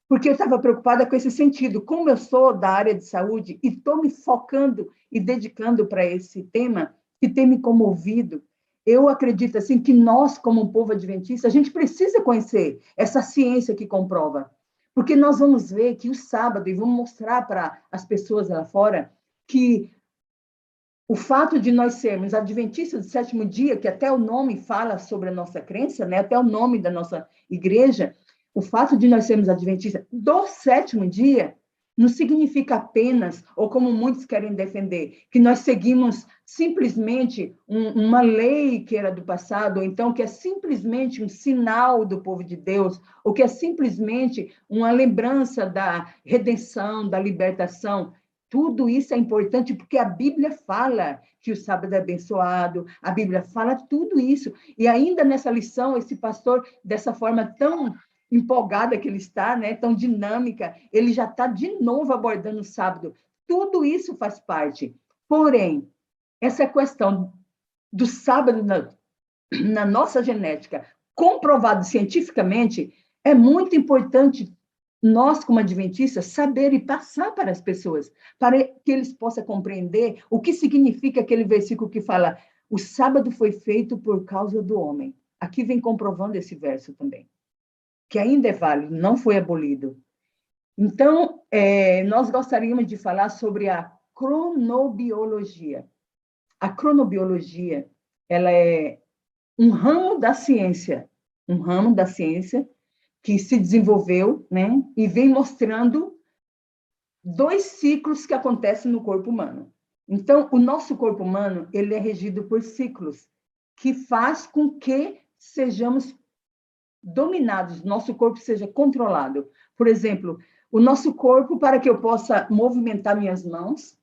porque eu estava preocupada com esse sentido. Como eu sou da área de saúde e estou me focando e dedicando para esse tema, que tem me comovido, eu acredito assim que nós, como um povo adventista, a gente precisa conhecer essa ciência que comprova, porque nós vamos ver que o sábado, e vamos mostrar para as pessoas lá fora, que o fato de nós sermos adventistas do sétimo dia, que até o nome fala sobre a nossa crença, né? Até o nome da nossa igreja, o fato de nós sermos adventistas do sétimo dia, não significa apenas, ou como muitos querem defender, que nós seguimos simplesmente uma lei que era do passado, ou então que é simplesmente um sinal do povo de Deus, ou que é simplesmente uma lembrança da redenção, da libertação. Tudo isso é importante porque a Bíblia fala que o sábado é abençoado, a Bíblia fala tudo isso. E ainda nessa lição, esse pastor, dessa forma tão empolgada que ele está, né, tão dinâmica, ele já está de novo abordando o sábado. Tudo isso faz parte. Porém, essa questão do sábado na nossa genética, comprovado cientificamente, é muito importante nós, como adventistas, saber e passar para as pessoas, para que eles possam compreender o que significa aquele versículo que fala: o sábado foi feito por causa do homem. Aqui vem comprovando esse verso também, que ainda é válido, não foi abolido. Então, nós gostaríamos de falar sobre a cronobiologia. A cronobiologia, ela é um ramo da ciência que se desenvolveu, né, e vem mostrando 2 ciclos que acontecem no corpo humano. Então, o nosso corpo humano, ele é regido por ciclos, que faz com que sejamos dominados, nosso corpo seja controlado. Por exemplo, o nosso corpo, para que eu possa movimentar minhas mãos,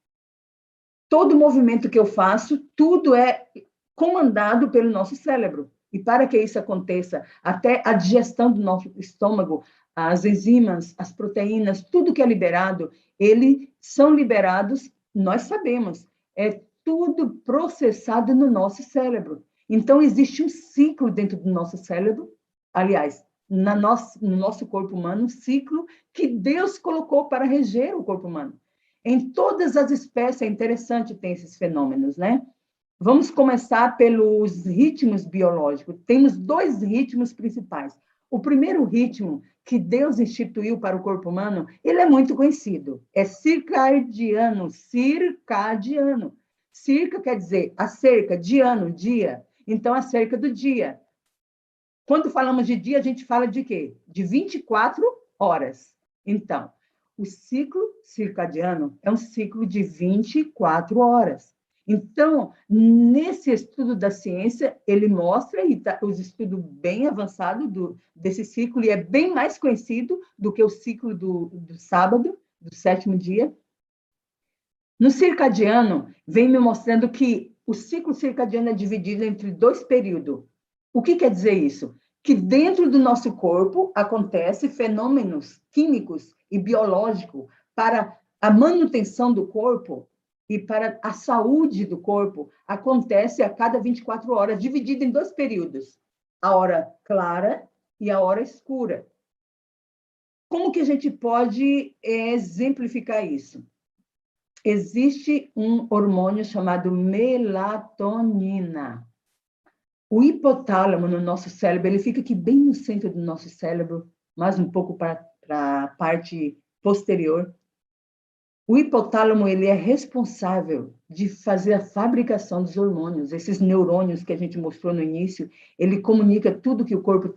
todo movimento que eu faço, tudo é comandado pelo nosso cérebro. E para que isso aconteça, até a digestão do nosso estômago, as enzimas, as proteínas, tudo que é liberado, eles são liberados, nós sabemos, é tudo processado no nosso cérebro. Então, existe um ciclo dentro do nosso cérebro, aliás, no nosso corpo humano, um ciclo que Deus colocou para reger o corpo humano. Em todas as espécies, é interessante ter esses fenômenos, né? Vamos começar pelos ritmos biológicos. Temos 2 ritmos principais. O primeiro ritmo que Deus instituiu para o corpo humano, ele é muito conhecido. É circadiano, circadiano. Circa quer dizer acerca, diano, dia. Então, acerca do dia. Quando falamos de dia, a gente fala de quê? De 24 horas. Então, o ciclo circadiano é um ciclo de 24 horas. Então, nesse estudo da ciência, ele mostra, e os estudos bem avançados desse ciclo, e é bem mais conhecido do que o ciclo do sábado, do 7º dia. No circadiano, vem me mostrando que o ciclo circadiano é dividido entre 2 períodos. O que quer dizer isso? Que dentro do nosso corpo acontecem fenômenos químicos e biológicos para a manutenção do corpo e para a saúde do corpo, acontece a cada 24 horas, dividido em 2 períodos, a hora clara e a hora escura. Como que a gente pode exemplificar isso? Existe um hormônio chamado melatonina. O hipotálamo no nosso cérebro, ele fica aqui bem no centro do nosso cérebro, mais um pouco para a parte posterior. O hipotálamo, ele é responsável de fazer a fabricação dos hormônios. Esses neurônios que a gente mostrou no início, ele comunica tudo que o corpo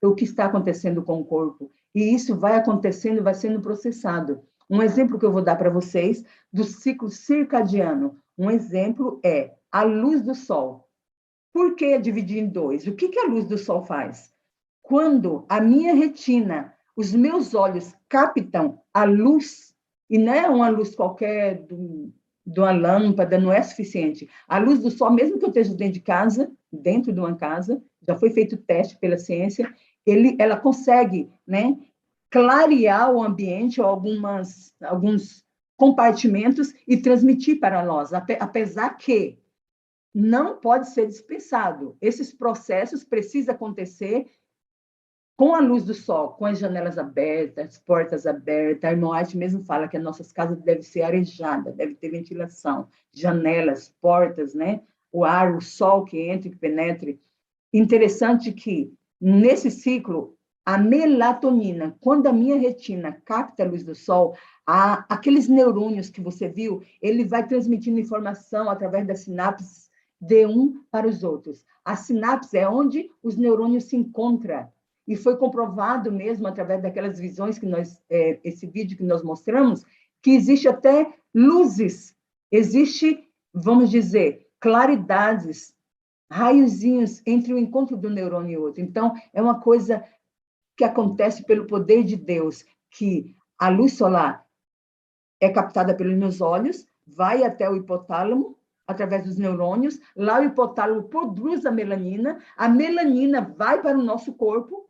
o que está acontecendo com o corpo. E isso vai acontecendo, vai sendo processado. Um exemplo que eu vou dar para vocês do ciclo circadiano. Um exemplo é a luz do sol. Por que dividir em 2? O que a luz do sol faz? Quando a minha retina, os meus olhos captam a luz, e não é uma luz qualquer de uma lâmpada, não é suficiente. A luz do sol, mesmo que eu esteja dentro de uma casa, já foi feito teste pela ciência, ela consegue, né, clarear o ambiente, ou alguns compartimentos, e transmitir para nós, apesar que não pode ser dispensado. Esses processos precisam acontecer com a luz do sol, com as janelas abertas, as portas abertas. A irmã White mesmo fala que as nossas casas devem ser arejadas, deve ter ventilação, janelas, portas, né? O ar, o sol que entre, que penetre. Interessante que, nesse ciclo, a melatonina, quando a minha retina capta a luz do sol, aqueles neurônios que você viu, ele vai transmitindo informação através das sinapses de um para os outros. A sinapse é onde os neurônios se encontram. E foi comprovado mesmo, através daquelas visões que esse vídeo que nós mostramos, que existe até luzes, existe, vamos dizer, claridades, raiozinhos entre o encontro do neurônio e outro. Então, é uma coisa que acontece pelo poder de Deus, que a luz solar é captada pelos meus olhos, vai até o hipotálamo, através dos neurônios, lá o hipotálamo produz a melanina vai para o nosso corpo,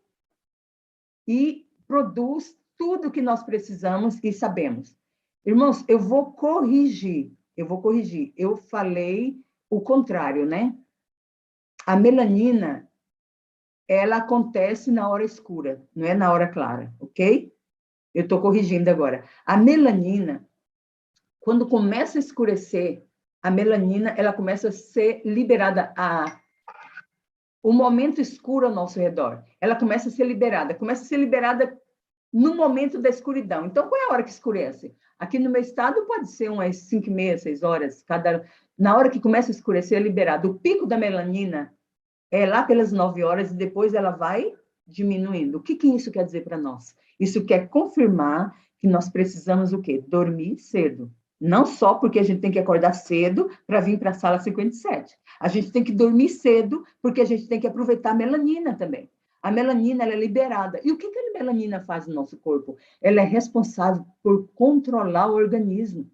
e produz tudo o que nós precisamos e sabemos. Irmãos, eu vou corrigir. Eu falei o contrário, né? A melanina, ela acontece na hora escura, não é na hora clara, ok? Eu estou corrigindo agora. A melanina, quando começa a escurecer, a melanina, ela começa a ser liberada o momento escuro ao nosso redor. Ela começa a ser liberada no momento da escuridão. Então, qual é a hora que escurece? Aqui no meu estado pode ser umas 5h30, 6 horas. Na hora que começa a escurecer, é liberado. O pico da melanina é lá pelas 9 horas e depois ela vai diminuindo. O que isso quer dizer para nós? Isso quer confirmar que nós precisamos o quê? Dormir cedo. Não só porque a gente tem que acordar cedo para vir para a sala 57. A gente tem que dormir cedo porque a gente tem que aproveitar a melanina também. A melanina, ela é liberada. E o que a melanina faz no nosso corpo? Ela é responsável por controlar o organismo.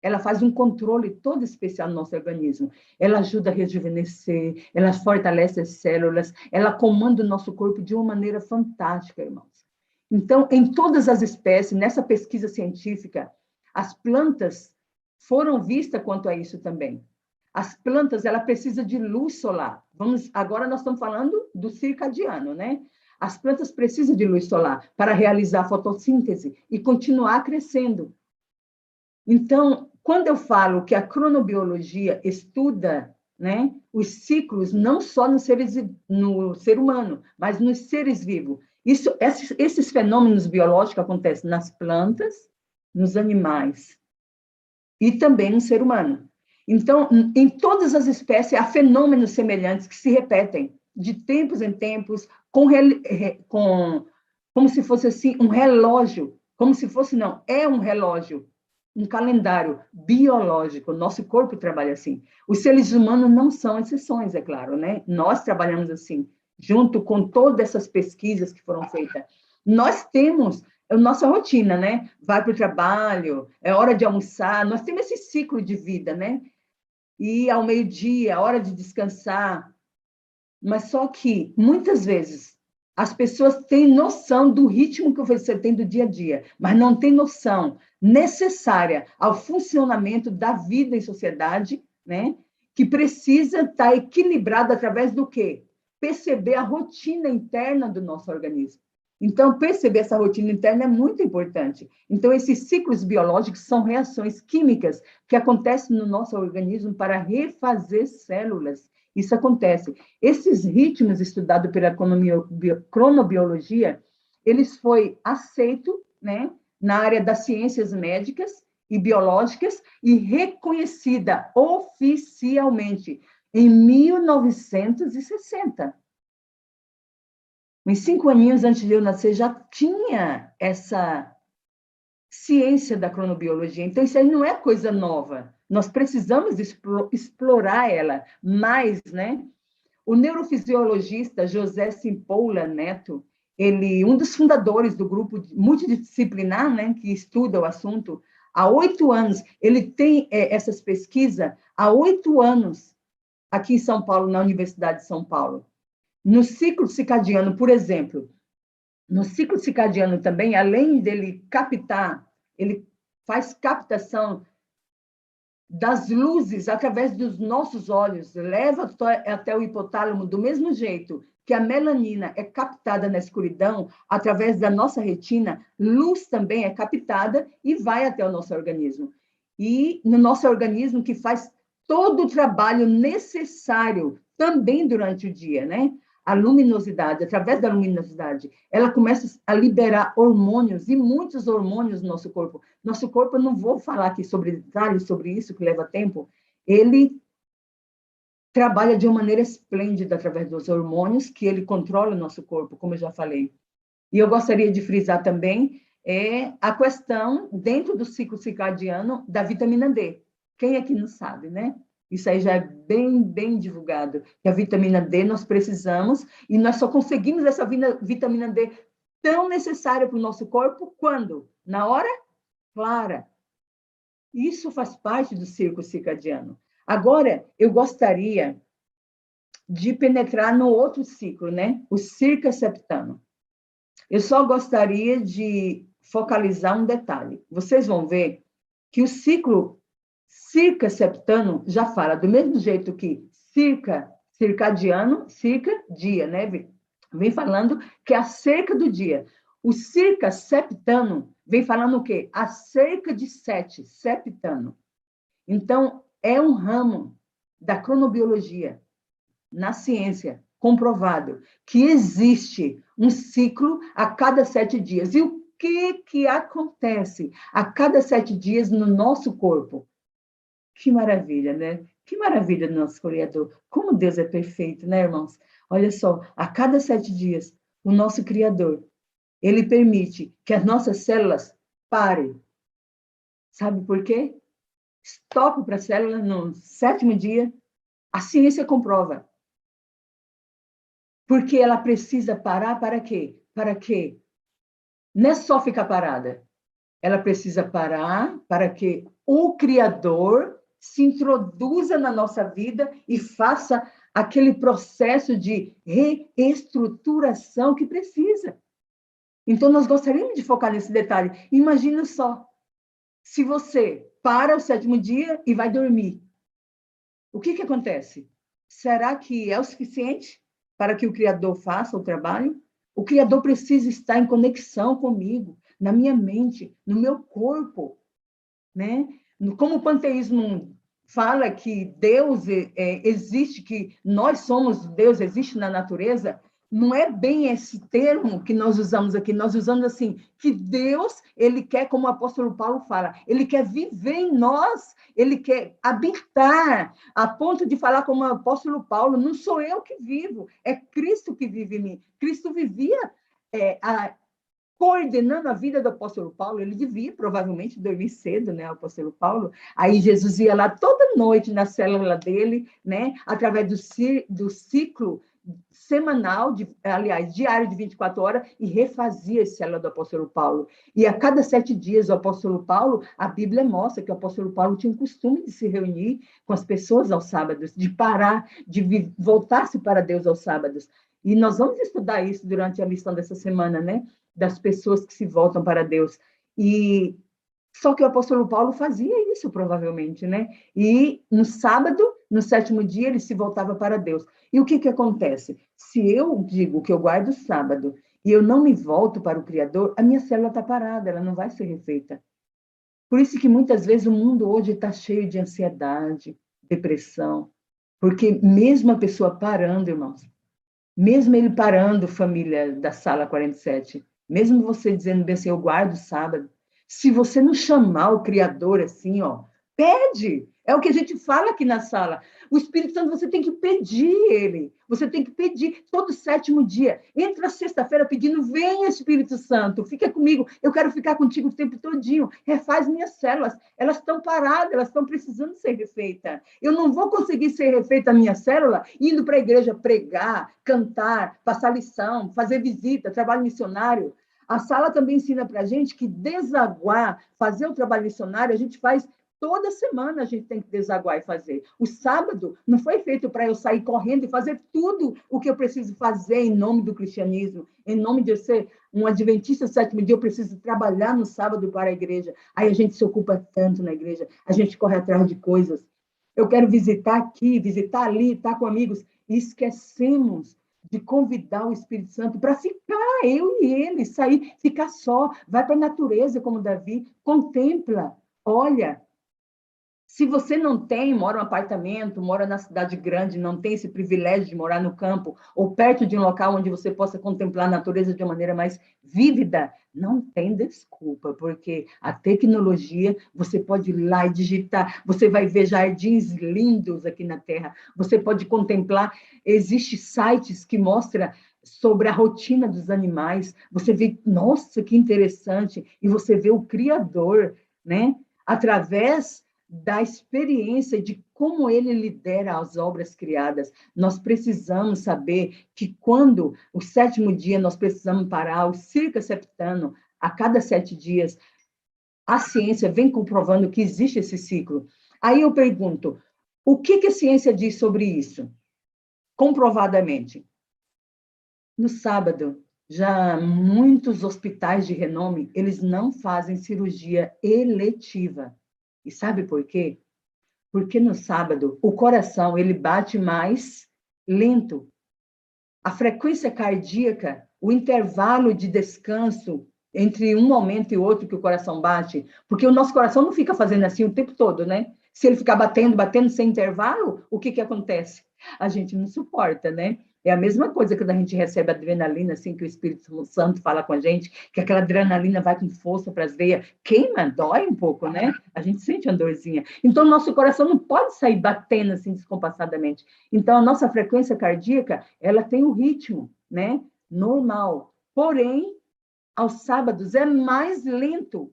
Ela faz um controle todo especial no nosso organismo. Ela ajuda a rejuvenescer, ela fortalece as células, ela comanda o nosso corpo de uma maneira fantástica, irmãos. Então, em todas as espécies, nessa pesquisa científica, as plantas foram vistas quanto a isso também. As plantas, ela precisa de luz solar. Agora nós estamos falando do circadiano, né? As plantas precisam de luz solar para realizar a fotossíntese e continuar crescendo. Então, quando eu falo que a cronobiologia estuda, né, os ciclos não só no ser humano, mas nos seres vivos. Esses fenômenos biológicos acontecem nas plantas, nos animais e também no ser humano. Então, em todas as espécies, há fenômenos semelhantes que se repetem de tempos em tempos, como se fosse assim um relógio, como se fosse, não, é um relógio, um calendário biológico. Nosso corpo trabalha assim. Os seres humanos não são exceções, é claro, né? Nós trabalhamos assim, junto com todas essas pesquisas que foram feitas. Nós temos a nossa rotina, né? Vai para o trabalho, é hora de almoçar, nós temos esse ciclo de vida, né? E ao meio-dia, hora de descansar. Mas só que, muitas vezes, as pessoas têm noção do ritmo que você tem do dia a dia, mas não têm noção necessária ao funcionamento da vida em sociedade, né? Que precisa estar equilibrada através do quê? Perceber a rotina interna do nosso organismo. Então, perceber essa rotina interna é muito importante. Então, esses ciclos biológicos são reações químicas que acontecem no nosso organismo para refazer células. Isso acontece. Esses ritmos estudados pela cronobiologia, eles foi aceito, né, na área das ciências médicas e biológicas e reconhecida oficialmente em 1960. Uns 5 aninhos antes de eu nascer, já tinha essa ciência da cronobiologia. Então, isso aí não é coisa nova. Nós precisamos explorar ela mais, né? O neurofisiologista José Simpola Neto, um dos fundadores do grupo multidisciplinar, né, que estuda o assunto, há 8 anos, ele tem essas pesquisas há 8 anos, aqui em São Paulo, na Universidade de São Paulo. No ciclo circadiano, por exemplo, no ciclo circadiano também, além dele captar, ele faz captação das luzes através dos nossos olhos, leva até o hipotálamo do mesmo jeito que a melanina é captada na escuridão através da nossa retina, luz também é captada e vai até o nosso organismo. E no nosso organismo que faz todo o trabalho necessário também durante o dia, né? A luminosidade, através da luminosidade, ela começa a liberar hormônios, e muitos hormônios no nosso corpo. Nosso corpo, eu não vou falar aqui sobre detalhes sobre isso, que leva tempo, ele trabalha de uma maneira esplêndida através dos hormônios, que ele controla o nosso corpo, como eu já falei. E eu gostaria de frisar também a questão, dentro do ciclo circadiano, da vitamina D. Quem aqui não sabe, né? Isso aí já é bem, bem divulgado. Que a vitamina D nós precisamos, e nós só conseguimos essa vitamina D tão necessária para o nosso corpo, quando? Na hora clara. Isso faz parte do ciclo circadiano. Agora, eu gostaria de penetrar no outro ciclo, né? O circaseptano. Eu só gostaria de focalizar um detalhe. Vocês vão ver que o ciclo circaseptano já fala do mesmo jeito que circadiano, dia, né? Vem falando que é acerca do dia. O circaseptano vem falando o quê? Acerca de 7, septano. Então, é um ramo da cronobiologia, na ciência, comprovado, que existe um ciclo a cada 7 dias. E o que acontece a cada 7 dias no nosso corpo? Que maravilha, né? Que maravilha do nosso Criador. Como Deus é perfeito, né, irmãos? Olha só, a cada 7 dias, o nosso Criador, ele permite que as nossas células parem. Sabe por quê? Stop para a célula no 7º dia. A ciência comprova. Porque ela precisa parar para quê? Para quê? Não é só ficar parada. Ela precisa parar para que o Criador se introduza na nossa vida e faça aquele processo de reestruturação que precisa. Então, nós gostaríamos de focar nesse detalhe. Imagina só, se você para o 7º dia e vai dormir. O que acontece? Será que é o suficiente para que o Criador faça o trabalho? O Criador precisa estar em conexão comigo, na minha mente, no meu corpo, né? Como o panteísmo fala que Deus existe, que nós somos Deus, existe na natureza, não é bem esse termo que nós usamos aqui, nós usamos assim, que Deus, ele quer, como o apóstolo Paulo fala, ele quer viver em nós, ele quer habitar, a ponto de falar como o apóstolo Paulo, não sou eu que vivo, é Cristo que vive em mim. Cristo vivia coordenando a vida do apóstolo Paulo, ele devia provavelmente dormir cedo, né, o apóstolo Paulo. Aí Jesus ia lá toda noite na célula dele, né, através do ciclo semanal, diário de 24 horas, e refazia a célula do apóstolo Paulo. E a cada 7 dias, o apóstolo Paulo, a Bíblia mostra que o apóstolo Paulo tinha o costume de se reunir com as pessoas aos sábados, de parar, de voltar-se para Deus aos sábados. E nós vamos estudar isso durante a lição dessa semana, né? Das pessoas que se voltam para Deus. E só que o apóstolo Paulo fazia isso, provavelmente, né? E no sábado, no 7º dia, ele se voltava para Deus. E o que acontece? Se eu digo que eu guardo o sábado e eu não me volto para o Criador, a minha célula está parada, ela não vai ser refeita. Por isso que muitas vezes o mundo hoje está cheio de ansiedade, depressão, porque mesmo a pessoa parando, irmãos, mesmo ele parando, família da sala 47, mesmo você dizendo bem assim, eu guardo o sábado, se você não chamar o Criador assim, ó, pede. É o que a gente fala aqui na sala. O Espírito Santo, você tem que pedir ele. Você tem que pedir todo 7º dia. Entra sexta-feira pedindo, vem Espírito Santo, fica comigo. Eu quero ficar contigo o tempo todinho. Refaz minhas células. Elas estão paradas, elas estão precisando ser refeitas. Eu não vou conseguir ser refeita a minha célula indo para a igreja pregar, cantar, passar lição, fazer visita, trabalho missionário. A sala também ensina para a gente que desaguar, fazer o trabalho missionário, a gente faz toda semana, a gente tem que desaguar e fazer. O sábado não foi feito para eu sair correndo e fazer tudo o que eu preciso fazer em nome do cristianismo, em nome de eu ser um adventista do 7º dia, eu preciso trabalhar no sábado para a igreja. Aí a gente se ocupa tanto na igreja, a gente corre atrás de coisas. Eu quero visitar aqui, visitar ali, estar com amigos, e esquecemos de convidar o Espírito Santo para ficar, eu e ele, sair, ficar só, vai para a natureza, como Davi, contempla, olha. Se você não tem, mora em um apartamento, mora na cidade grande, não tem esse privilégio de morar no campo, ou perto de um local onde você possa contemplar a natureza de uma maneira mais vívida, não tem desculpa, porque a tecnologia, você pode ir lá e digitar, você vai ver jardins lindos aqui na Terra, você pode contemplar, existem sites que mostram sobre a rotina dos animais, você vê, nossa, que interessante, e você vê o Criador, né? Através da experiência de como ele lidera as obras criadas. Nós precisamos saber que quando o 7º dia nós precisamos parar, o circa septano, a cada 7 dias, a ciência vem comprovando que existe esse ciclo. Aí eu pergunto, o que a ciência diz sobre isso? Comprovadamente. No sábado, já muitos hospitais de renome, eles não fazem cirurgia eletiva. E sabe por quê? Porque no sábado, o coração, ele bate mais lento. A frequência cardíaca, o intervalo de descanso entre um momento e outro que o coração bate, porque o nosso coração não fica fazendo assim o tempo todo, né? Se ele ficar batendo sem intervalo, o que acontece? A gente não suporta, né? É a mesma coisa quando a gente recebe adrenalina, assim, que o Espírito Santo fala com a gente, que aquela adrenalina vai com força para as veias, queima, dói um pouco, né? A gente sente uma dorzinha. Então, o nosso coração não pode sair batendo assim descompassadamente. Então, a nossa frequência cardíaca, ela tem um ritmo, né? Normal. Porém, aos sábados é mais lento,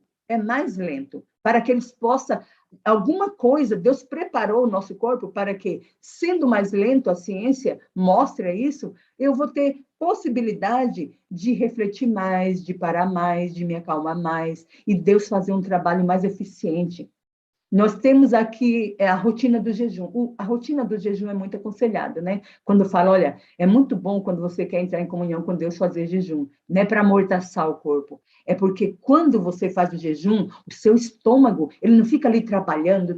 para que eles possam, alguma coisa, Deus preparou o nosso corpo para que, sendo mais lento, a ciência mostra isso, eu vou ter possibilidade de refletir mais, de parar mais, de me acalmar mais, e Deus fazer um trabalho mais eficiente. Nós temos aqui a rotina do jejum. A rotina do jejum é muito aconselhada, né? Quando fala, olha, é muito bom quando você quer entrar em comunhão com Deus fazer jejum. Não é para amortaçar o corpo. É porque quando você faz o jejum, o seu estômago, ele não fica ali trabalhando.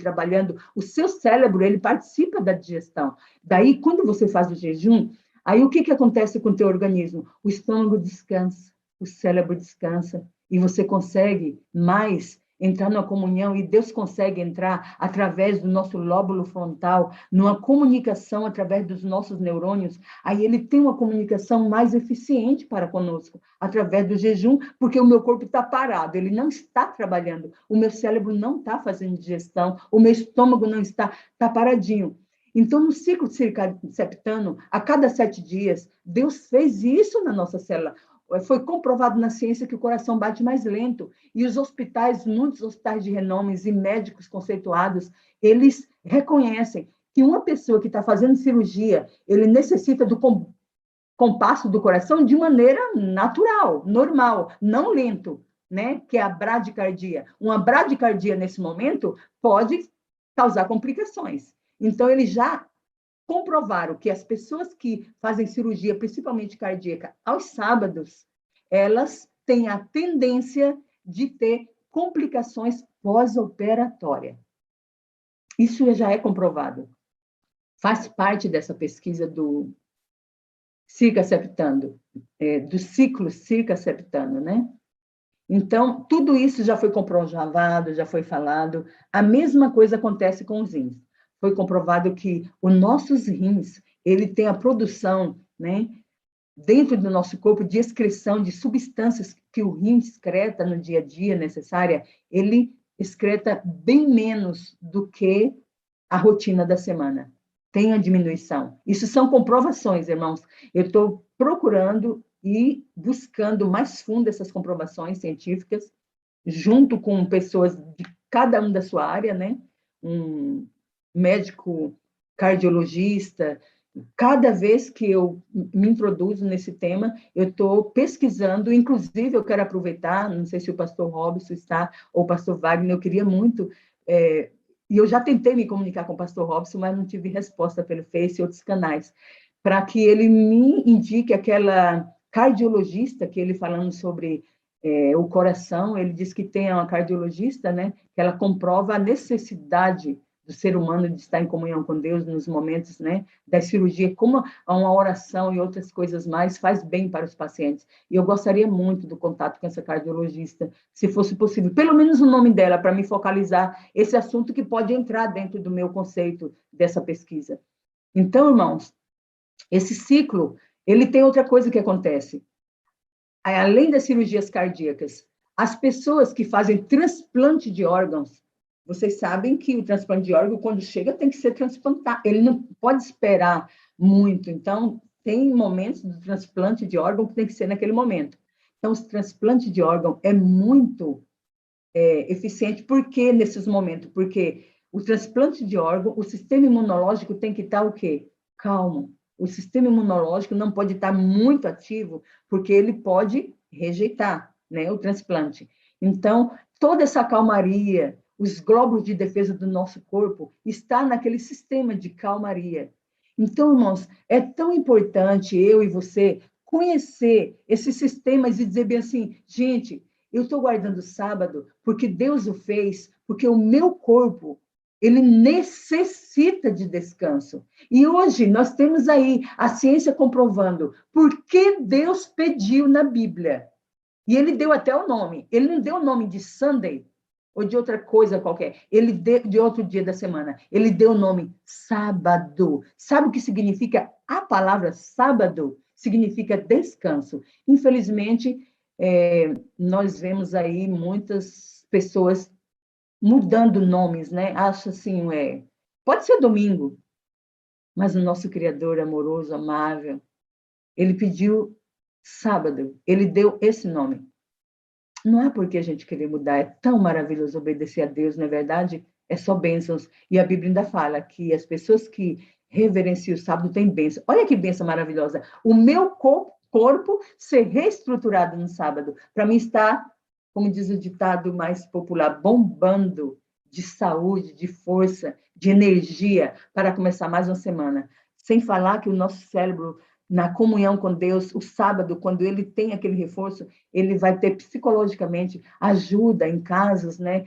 O seu cérebro, ele participa da digestão. Daí, quando você faz o jejum, aí o que acontece com o teu organismo? O estômago descansa, o cérebro descansa, e você consegue mais entrar numa comunhão, e Deus consegue entrar através do nosso lóbulo frontal, numa comunicação através dos nossos neurônios, aí ele tem uma comunicação mais eficiente para conosco, através do jejum, porque o meu corpo está parado, ele não está trabalhando, o meu cérebro não está fazendo digestão, o meu estômago não está paradinho. Então, no ciclo septano, a cada 7 dias, Deus fez isso na nossa célula. Foi comprovado na ciência que o coração bate mais lento, e os hospitais, muitos hospitais de renome e médicos conceituados, eles reconhecem que uma pessoa que está fazendo cirurgia, ele necessita do compasso do coração de maneira natural, normal, não lento, né? Que é a bradicardia. Uma bradicardia, nesse momento, pode causar complicações. Então, eles já comprovaram que as pessoas que fazem cirurgia, principalmente cardíaca, aos sábados, elas têm a tendência de ter complicações pós-operatórias. Isso já é comprovado. Faz parte dessa pesquisa do circa septano, do ciclo circa septano, né? Então, tudo isso já foi comprovado, já foi falado. A mesma coisa acontece com os rins. Foi comprovado que os nossos rins, ele tem a produção, né, dentro do nosso corpo, de excreção de substâncias que o rim excreta no dia a dia necessária, ele excreta bem menos do que a rotina da semana. Tem a diminuição. Isso são comprovações, irmãos. Eu estou procurando e buscando mais fundo essas comprovações científicas, junto com pessoas de cada um da sua área, né? Um médico cardiologista. Cada vez que eu me introduzo nesse tema, eu estou pesquisando, inclusive eu quero aproveitar, não sei se o pastor Robson está, ou o pastor Wagner, eu queria muito, e eu já tentei me comunicar com o pastor Robson, mas não tive resposta pelo Face e outros canais, para que ele me indique aquela cardiologista que ele falando sobre o coração, ele diz que tem uma cardiologista, né, que ela comprova a necessidade do ser humano de estar em comunhão com Deus nos momentos, né, da cirurgia, como uma oração e outras coisas mais faz bem para os pacientes. E eu gostaria muito do contato com essa cardiologista, se fosse possível, pelo menos o nome dela, para me focalizar esse assunto que pode entrar dentro do meu conceito dessa pesquisa. Então, irmãos, esse ciclo, ele tem outra coisa que acontece. Além das cirurgias cardíacas, as pessoas que fazem transplante de órgãos, vocês sabem que o transplante de órgão, quando chega, tem que ser transplantado. Ele não pode esperar muito. Então, tem momentos do transplante de órgão que tem que ser naquele momento. Então, o transplante de órgão é muito eficiente. Por que nesses momentos? Porque o transplante de órgão, o sistema imunológico tem que estar o quê? Calmo. O sistema imunológico não pode estar muito ativo, porque ele pode rejeitar, né, o transplante. Então, toda essa calmaria, os glóbulos de defesa do nosso corpo, está naquele sistema de calmaria. Então, irmãos, é tão importante eu e você conhecer esses sistemas e dizer bem assim, gente, eu estou guardando sábado porque Deus o fez, porque o meu corpo, ele necessita de descanso. E hoje nós temos aí a ciência comprovando por que Deus pediu na Bíblia. E ele deu até o nome. Ele não deu o nome de Sunday, ou de outra coisa qualquer, ele deu de outro dia da semana, ele deu o nome sábado. Sabe o que significa a palavra sábado? Significa descanso. Infelizmente, nós vemos aí muitas pessoas mudando nomes, né? Acho assim, pode ser domingo, mas o nosso Criador amoroso, amável, ele pediu sábado, ele deu esse nome. Não há por que a gente querer mudar, é tão maravilhoso obedecer a Deus, não é verdade? É só bênçãos. E a Bíblia ainda fala que as pessoas que reverenciam o sábado têm bênção. Olha que bênção maravilhosa. O meu corpo ser reestruturado no sábado, para mim está, como diz o ditado mais popular, bombando de saúde, de força, de energia para começar mais uma semana. Sem falar que o nosso cérebro, na comunhão com Deus, o sábado, quando ele tem aquele reforço, ele vai ter psicologicamente ajuda em casos, né,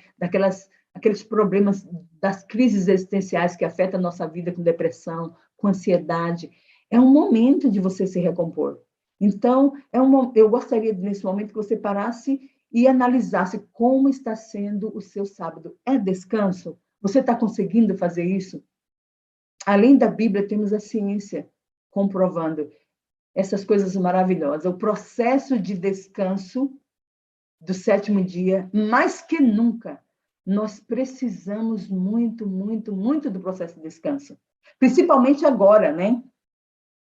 aqueles problemas das crises existenciais que afetam a nossa vida com depressão, com ansiedade. É um momento de você se recompor. Então, eu gostaria, nesse momento, que você parasse e analisasse como está sendo o seu sábado. É descanso? Você está conseguindo fazer isso? Além da Bíblia, temos a ciência comprovando essas coisas maravilhosas. O processo de descanso do 7º dia, mais que nunca, nós precisamos muito, muito, muito do processo de descanso. Principalmente agora, né?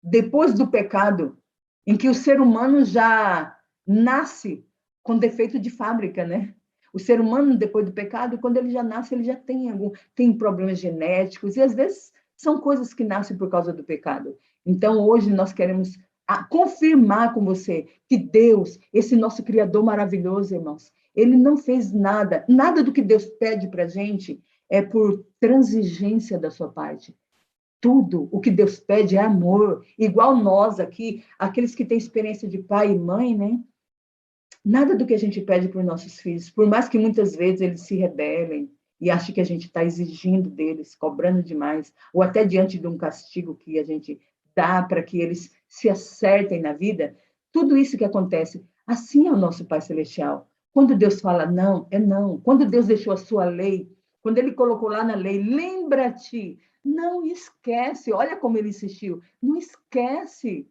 Depois do pecado, em que o ser humano já nasce com defeito de fábrica, né? O ser humano, depois do pecado, quando ele já nasce, ele já tem problemas genéticos, e às vezes são coisas que nascem por causa do pecado. Então, hoje nós queremos confirmar com você que Deus, esse nosso Criador maravilhoso, irmãos, ele não fez nada do que Deus pede para a gente é por transigência da sua parte. Tudo o que Deus pede é amor, igual nós aqui, aqueles que têm experiência de pai e mãe, né? Nada do que a gente pede para os nossos filhos, por mais que muitas vezes eles se rebelem e achem que a gente está exigindo deles, cobrando demais, ou até diante de um castigo que a gente dá para que eles se acertem na vida, tudo isso que acontece, assim é o nosso Pai Celestial. Quando Deus fala não, é não. Quando Deus deixou a sua lei, quando Ele colocou lá na lei, lembra-te, não esquece, olha como Ele insistiu, não esquece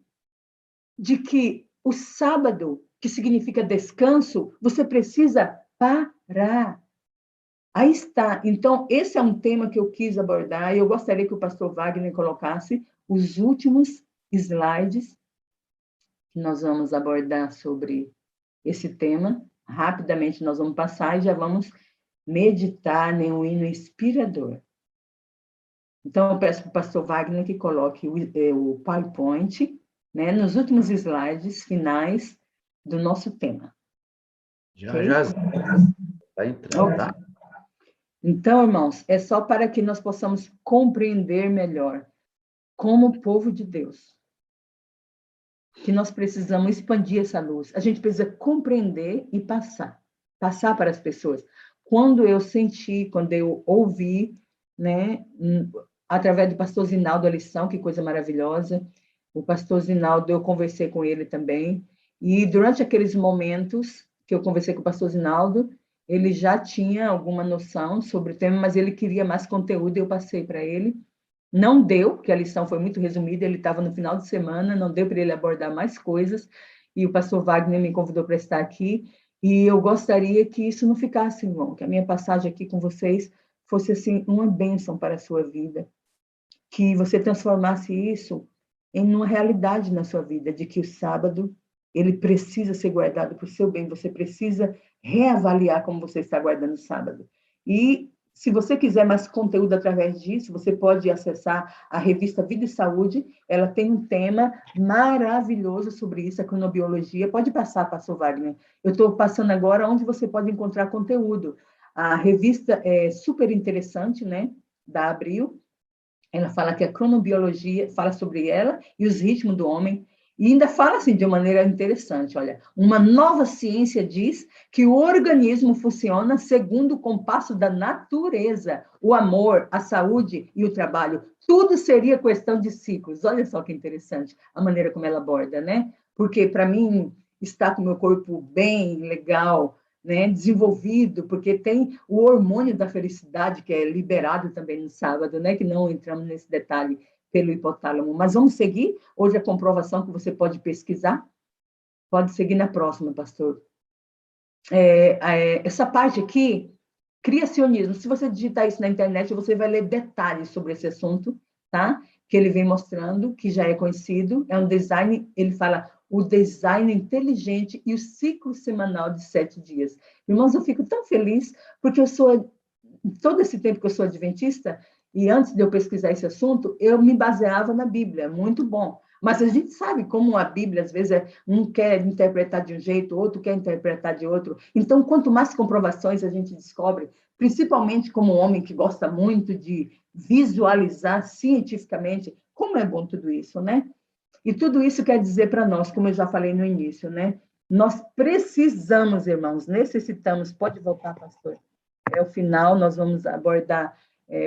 de que o sábado, que significa descanso, você precisa parar. Aí está. Então, esse é um tema que eu quis abordar, e eu gostaria que o pastor Wagner colocasse os últimos slides que nós vamos abordar sobre esse tema. Rapidamente nós vamos passar e já vamos meditar em um hino inspirador. Então, eu peço para o pastor Wagner que coloque o PowerPoint, né, nos últimos slides finais do nosso tema. Já Okay? já está entrando, tá? Então, irmãos, é só para que nós possamos compreender melhor, como povo de Deus, que nós precisamos expandir essa luz. A gente precisa compreender e passar para as pessoas. Quando eu senti, quando eu ouvi, né, através do pastor Zinaldo a lição, que coisa maravilhosa, o pastor Zinaldo, eu conversei com ele também, e durante aqueles momentos que eu conversei com o pastor Zinaldo, ele já tinha alguma noção sobre o tema, mas ele queria mais conteúdo, e eu passei para ele. Não deu, porque a lição foi muito resumida, ele estava no final de semana, não deu para ele abordar mais coisas, e o pastor Wagner me convidou para estar aqui, e eu gostaria que isso não ficasse, irmão, que a minha passagem aqui com vocês fosse, assim, uma bênção para a sua vida, que você transformasse isso em uma realidade na sua vida, de que o sábado, ele precisa ser guardado para o seu bem, você precisa reavaliar como você está guardando o sábado. E se você quiser mais conteúdo através disso, você pode acessar a revista Vida e Saúde, ela tem um tema maravilhoso sobre isso, a cronobiologia. Pode passar, pastor Wagner. Eu estou passando agora onde você pode encontrar conteúdo. A revista é super interessante, né, da Abril. Ela fala que a cronobiologia fala sobre ela e os ritmos do homem. E ainda fala assim de uma maneira interessante, olha, uma nova ciência diz que o organismo funciona segundo o compasso da natureza, o amor, a saúde e o trabalho. Tudo seria questão de ciclos. Olha só que interessante a maneira como ela aborda, né? Porque para mim estar com o meu corpo bem, legal, né, desenvolvido, porque tem o hormônio da felicidade que é liberado também no sábado, né, que não entramos nesse detalhe pelo hipotálamo. Mas vamos seguir? Hoje a comprovação que você pode pesquisar. Pode seguir na próxima, pastor. Essa parte aqui, criacionismo. Se você digitar isso na internet, você vai ler detalhes sobre esse assunto, tá? Que ele vem mostrando, que já é conhecido. É um design, ele fala o design inteligente e o ciclo semanal de 7 dias. Irmãos, eu fico tão feliz, porque todo esse tempo que eu sou adventista, e antes de eu pesquisar esse assunto, eu me baseava na Bíblia, muito bom. Mas a gente sabe como a Bíblia, às vezes, um quer interpretar de um jeito, outro quer interpretar de outro. Então, quanto mais comprovações a gente descobre, principalmente como homem que gosta muito de visualizar cientificamente, como é bom tudo isso, né? E tudo isso quer dizer para nós, como eu já falei no início, né? Nós precisamos, irmãos, necessitamos, pode voltar, pastor, é o final, nós vamos abordar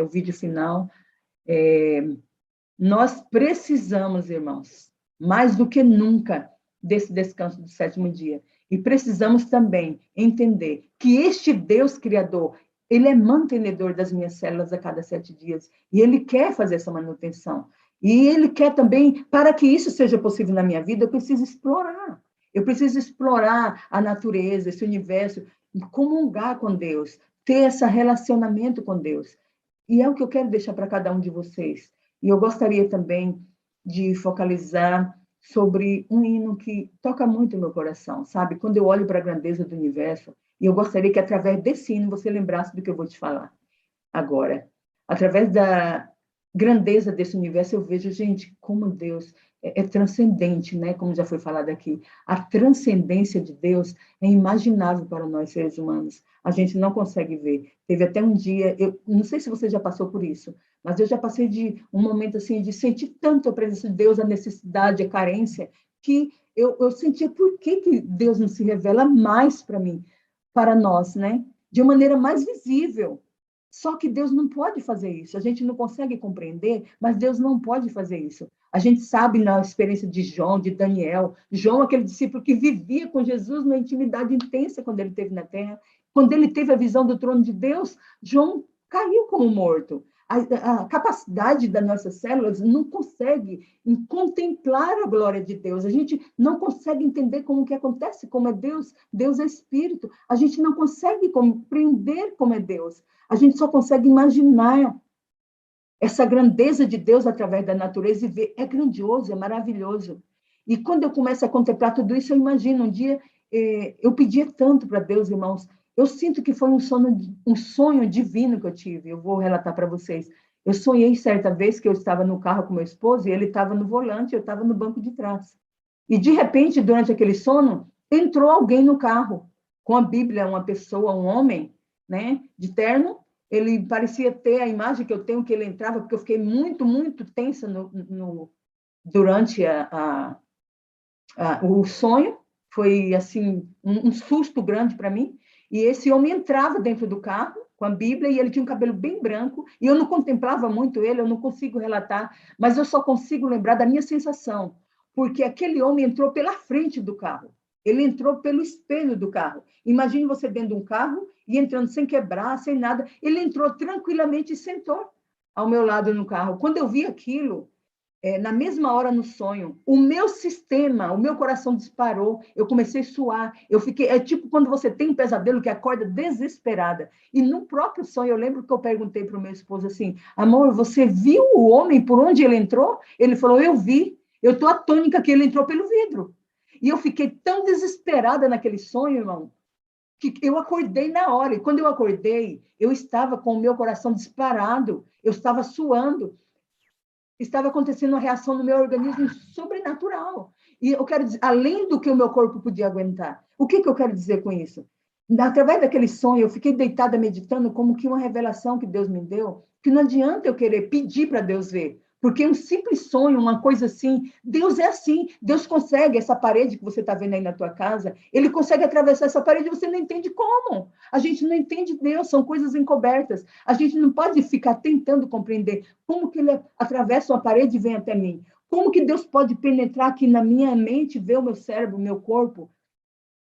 o vídeo final. Nós precisamos, irmãos, mais do que nunca, desse descanso do sétimo dia. E precisamos também entender que este Deus Criador, ele é mantenedor das minhas células a cada 7 dias. E ele quer fazer essa manutenção. E ele quer também, para que isso seja possível na minha vida, eu preciso explorar. Eu preciso explorar a natureza, esse universo, comungar com Deus, ter esse relacionamento com Deus. E é o que eu quero deixar para cada um de vocês. E eu gostaria também de focalizar sobre um hino que toca muito o meu coração, sabe? Quando eu olho para a grandeza do universo, e eu gostaria que, através desse hino, você lembrasse do que eu vou te falar agora. Através da grandeza desse universo, eu vejo, gente, como Deus é transcendente, né? Como já foi falado aqui. A transcendência de Deus é imaginável para nós, seres humanos. A gente não consegue ver. Teve até um dia, eu não sei se você já passou por isso, mas eu já passei de um momento assim, de sentir tanto a presença de Deus, a necessidade, a carência, que eu sentia por que Deus não se revela mais para mim, para nós, né? De uma maneira mais visível. Só que Deus não pode fazer isso. A gente não consegue compreender, mas Deus não pode fazer isso. A gente sabe na experiência de João, de Daniel. João, aquele discípulo que vivia com Jesus numa intimidade intensa quando ele esteve na terra. Quando ele teve a visão do trono de Deus, João caiu como morto. A capacidade das nossas células não consegue contemplar a glória de Deus. A gente não consegue entender como que acontece, como é Deus. Deus é Espírito. A gente não consegue compreender como é Deus. A gente só consegue imaginar essa grandeza de Deus através da natureza e ver. É grandioso, é maravilhoso. E quando eu começo a contemplar tudo isso, eu imagino um dia, eu pedia tanto para Deus, irmãos. Eu sinto que foi um sonho divino que eu tive. Eu vou relatar para vocês. Eu sonhei certa vez que eu estava no carro com meu esposo e ele estava no volante, eu estava no banco de trás. E, de repente, durante aquele sono, entrou alguém no carro, com a Bíblia, uma pessoa, um homem, né, de terno. Ele parecia ter a imagem que eu tenho, que ele entrava, porque eu fiquei muito, muito tensa durante o sonho. Foi, assim, um susto grande para mim. E esse homem entrava dentro do carro com a Bíblia e ele tinha um cabelo bem branco e eu não contemplava muito ele, eu não consigo relatar, mas eu só consigo lembrar da minha sensação, porque aquele homem entrou pela frente do carro, ele entrou pelo espelho do carro. Imagine você dentro de um carro e entrando sem quebrar, sem nada, ele entrou tranquilamente e sentou ao meu lado no carro. Quando eu vi aquilo, na mesma hora no sonho, o meu sistema, o meu coração disparou, eu comecei a suar, eu fiquei, é tipo quando você tem um pesadelo que acorda desesperada, e no próprio sonho, eu lembro que eu perguntei para o meu esposo assim, amor, você viu o homem por onde ele entrou? Ele falou, eu vi, eu estou atônica que ele entrou pelo vidro, e eu fiquei tão desesperada naquele sonho, irmão, que eu acordei na hora, e quando eu acordei, eu estava com o meu coração disparado, eu estava suando, estava acontecendo uma reação no meu organismo sobrenatural. E eu quero dizer, além do que o meu corpo podia aguentar. O que eu quero dizer com isso? Através daquele sonho, eu fiquei deitada meditando como que uma revelação que Deus me deu, que não adianta eu querer pedir para Deus ver, porque um simples sonho, uma coisa assim, Deus é assim, Deus consegue, essa parede que você está vendo aí na tua casa, ele consegue atravessar essa parede e você não entende como. A gente não entende Deus, são coisas encobertas. A gente não pode ficar tentando compreender como que ele atravessa uma parede e vem até mim. Como que Deus pode penetrar aqui na minha mente, ver o meu cérebro, o meu corpo?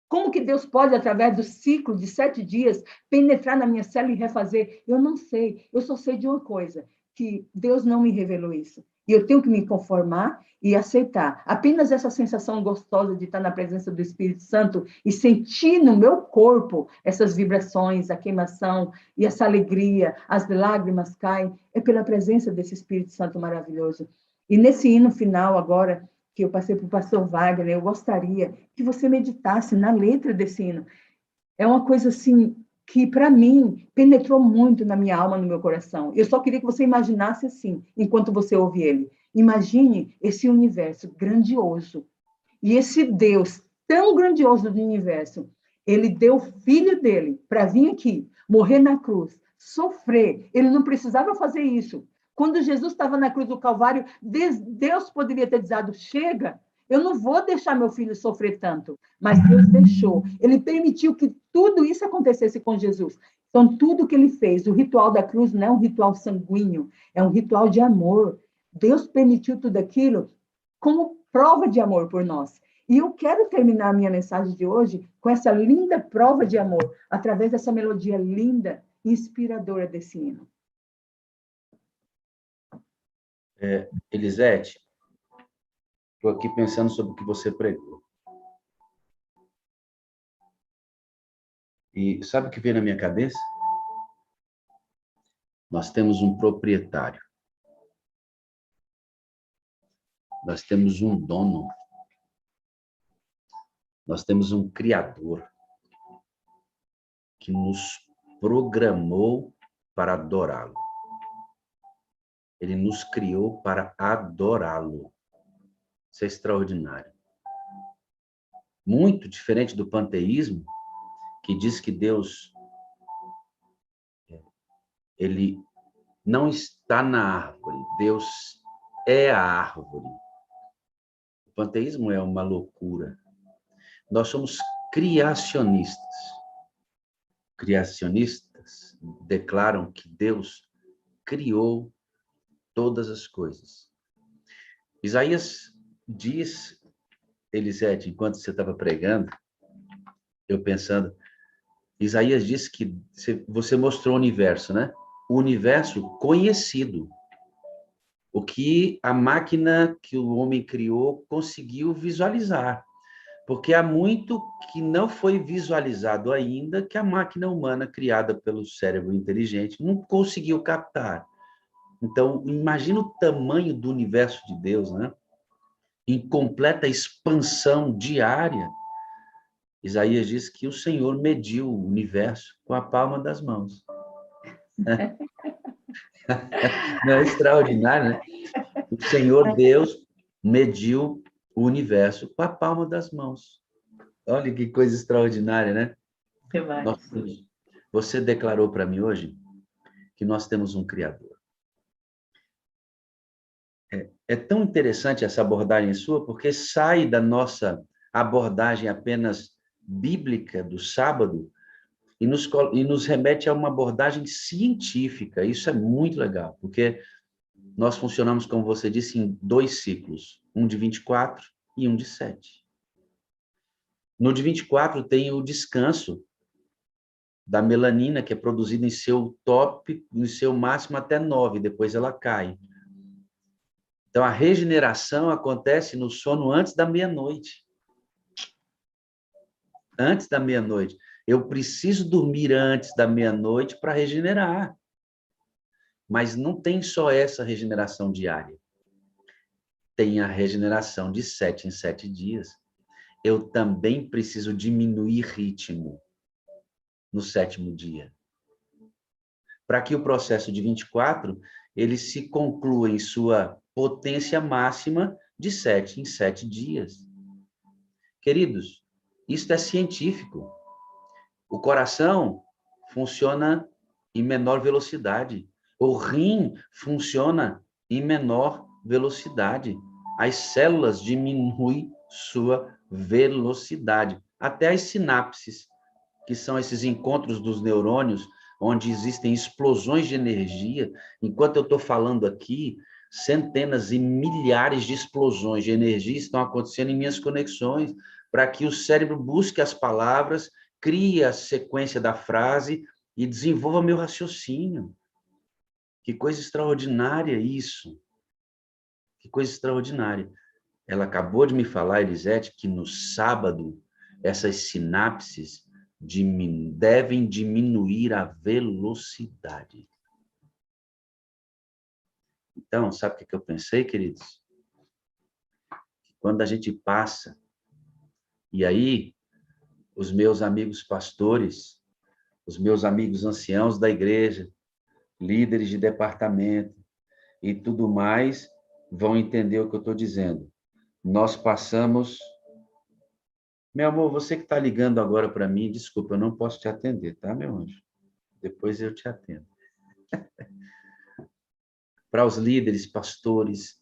Como que Deus pode, através do ciclo de 7 dias, penetrar na minha célula e refazer? Eu não sei, eu só sei de uma coisa, que Deus não me revelou isso. E eu tenho que me conformar e aceitar. Apenas essa sensação gostosa de estar na presença do Espírito Santo e sentir no meu corpo essas vibrações, a queimação e essa alegria, as lágrimas caem, é pela presença desse Espírito Santo maravilhoso. E nesse hino final agora, que eu passei para o pastor Wagner, eu gostaria que você meditasse na letra desse hino. É uma coisa assim que, para mim, penetrou muito na minha alma, no meu coração. Eu só queria que você imaginasse assim, enquanto você ouve ele. Imagine esse universo grandioso. E esse Deus tão grandioso do universo, ele deu o filho dele para vir aqui, morrer na cruz, sofrer. Ele não precisava fazer isso. Quando Jesus estava na cruz do Calvário, Deus poderia ter dito, chega, eu não vou deixar meu filho sofrer tanto. Mas Deus deixou. Ele permitiu que tudo isso acontecesse com Jesus. Então, tudo que ele fez, o ritual da cruz não é um ritual sanguíneo, é um ritual de amor. Deus permitiu tudo aquilo como prova de amor por nós. E eu quero terminar a minha mensagem de hoje com essa linda prova de amor, através dessa melodia linda e inspiradora desse hino. Elisete, estou aqui pensando sobre o que você pregou. E sabe o que veio na minha cabeça? Nós temos um proprietário. Nós temos um dono. Nós temos um Criador que nos programou para adorá-lo. Ele nos criou para adorá-lo. Isso é extraordinário. Muito diferente do panteísmo, que diz que Deus, ele não está na árvore, Deus é a árvore. O panteísmo é uma loucura. Nós somos criacionistas. Criacionistas declaram que Deus criou todas as coisas. Isaías diz, Elisete, enquanto você estava pregando, eu pensando, Isaías diz que você mostrou o universo, né? O universo conhecido. O que a máquina que o homem criou conseguiu visualizar. Porque há muito que não foi visualizado ainda, que a máquina humana criada pelo cérebro inteligente não conseguiu captar. Então, imagina o tamanho do universo de Deus, né? Em completa expansão diária. Isaías diz que o Senhor mediu o universo com a palma das mãos. Não é extraordinário, né? O Senhor Deus mediu o universo com a palma das mãos. Olha que coisa extraordinária, né? Você declarou para mim hoje que nós temos um Criador. É tão interessante essa abordagem sua, porque sai da nossa abordagem apenas bíblica do sábado e nos remete a uma abordagem científica. Isso é muito legal, porque nós funcionamos, como você disse, em 2 ciclos, um de 24 e um de 7. No de 24 tem o descanso da melanina, que é produzida em seu top, em seu máximo até 9, depois ela cai. Então, a regeneração acontece no sono antes da meia-noite. Antes da meia-noite. Eu preciso dormir antes da meia-noite para regenerar. Mas não tem só essa regeneração diária. Tem a regeneração de 7 em 7 dias. Eu também preciso diminuir ritmo no 7º dia. Para que o processo de 24, ele se conclua em sua potência máxima de 7 em 7 dias. Queridos, isso é científico. O coração funciona em menor velocidade. O rim funciona em menor velocidade. As células diminuem sua velocidade. Até as sinapses, que são esses encontros dos neurônios, onde existem explosões de energia. Enquanto eu estou falando aqui, centenas e milhares de explosões de energia estão acontecendo em minhas conexões, para que o cérebro busque as palavras, crie a sequência da frase e desenvolva meu raciocínio. Que coisa extraordinária isso. Que coisa extraordinária. Ela acabou de me falar, Elisete, que no sábado essas sinapses devem diminuir a velocidade. Então, sabe o que eu pensei, queridos? Quando a gente passa, e aí os meus amigos pastores, os meus amigos anciãos da igreja, líderes de departamento e tudo mais, vão entender o que eu estou dizendo. Nós passamos... Meu amor, você que está ligando agora para mim, desculpa, eu não posso te atender, tá, meu anjo? Depois eu te atendo. Para os líderes, pastores,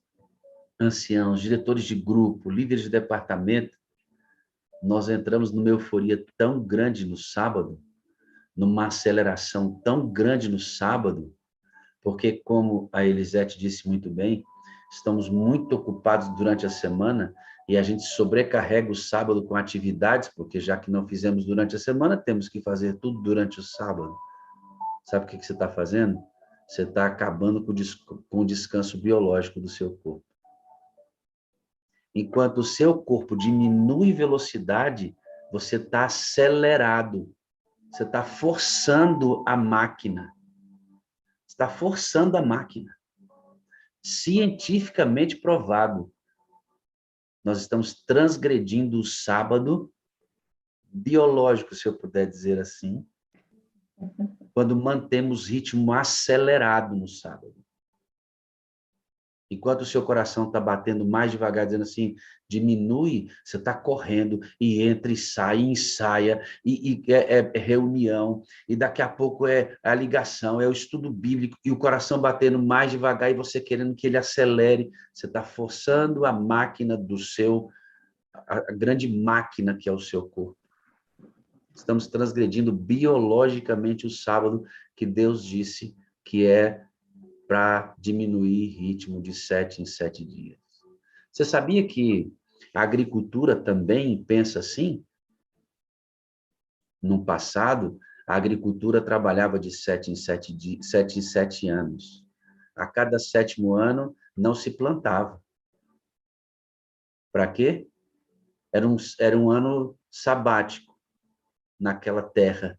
anciãos, diretores de grupo, líderes de departamento, nós entramos numa euforia tão grande no sábado, numa aceleração tão grande no sábado, porque, como a Elisete disse muito bem, estamos muito ocupados durante a semana e a gente sobrecarrega o sábado com atividades, porque já que não fizemos durante a semana, temos que fazer tudo durante o sábado. Sabe o que você está fazendo? Você está acabando com o descanso biológico do seu corpo. Enquanto o seu corpo diminui velocidade, você está acelerado. Você está forçando a máquina. Você está forçando a máquina. Cientificamente provado. Nós estamos transgredindo o sábado biológico, se eu puder dizer assim, quando mantemos ritmo acelerado no sábado. Enquanto o seu coração está batendo mais devagar, dizendo assim, diminui, você está correndo, e entra e sai, e ensaia, e é reunião, e daqui a pouco é a ligação, é o estudo bíblico, e o coração batendo mais devagar, e você querendo que ele acelere, você está forçando a máquina do seu, a grande máquina que é o seu corpo. Estamos transgredindo biologicamente o sábado, que Deus disse que é para diminuir ritmo de 7 em 7 dias. Você sabia que a agricultura também pensa assim? No passado, a agricultura trabalhava de 7 em 7 anos. A cada 7º ano, não se plantava. Para quê? Era um ano sabático naquela terra.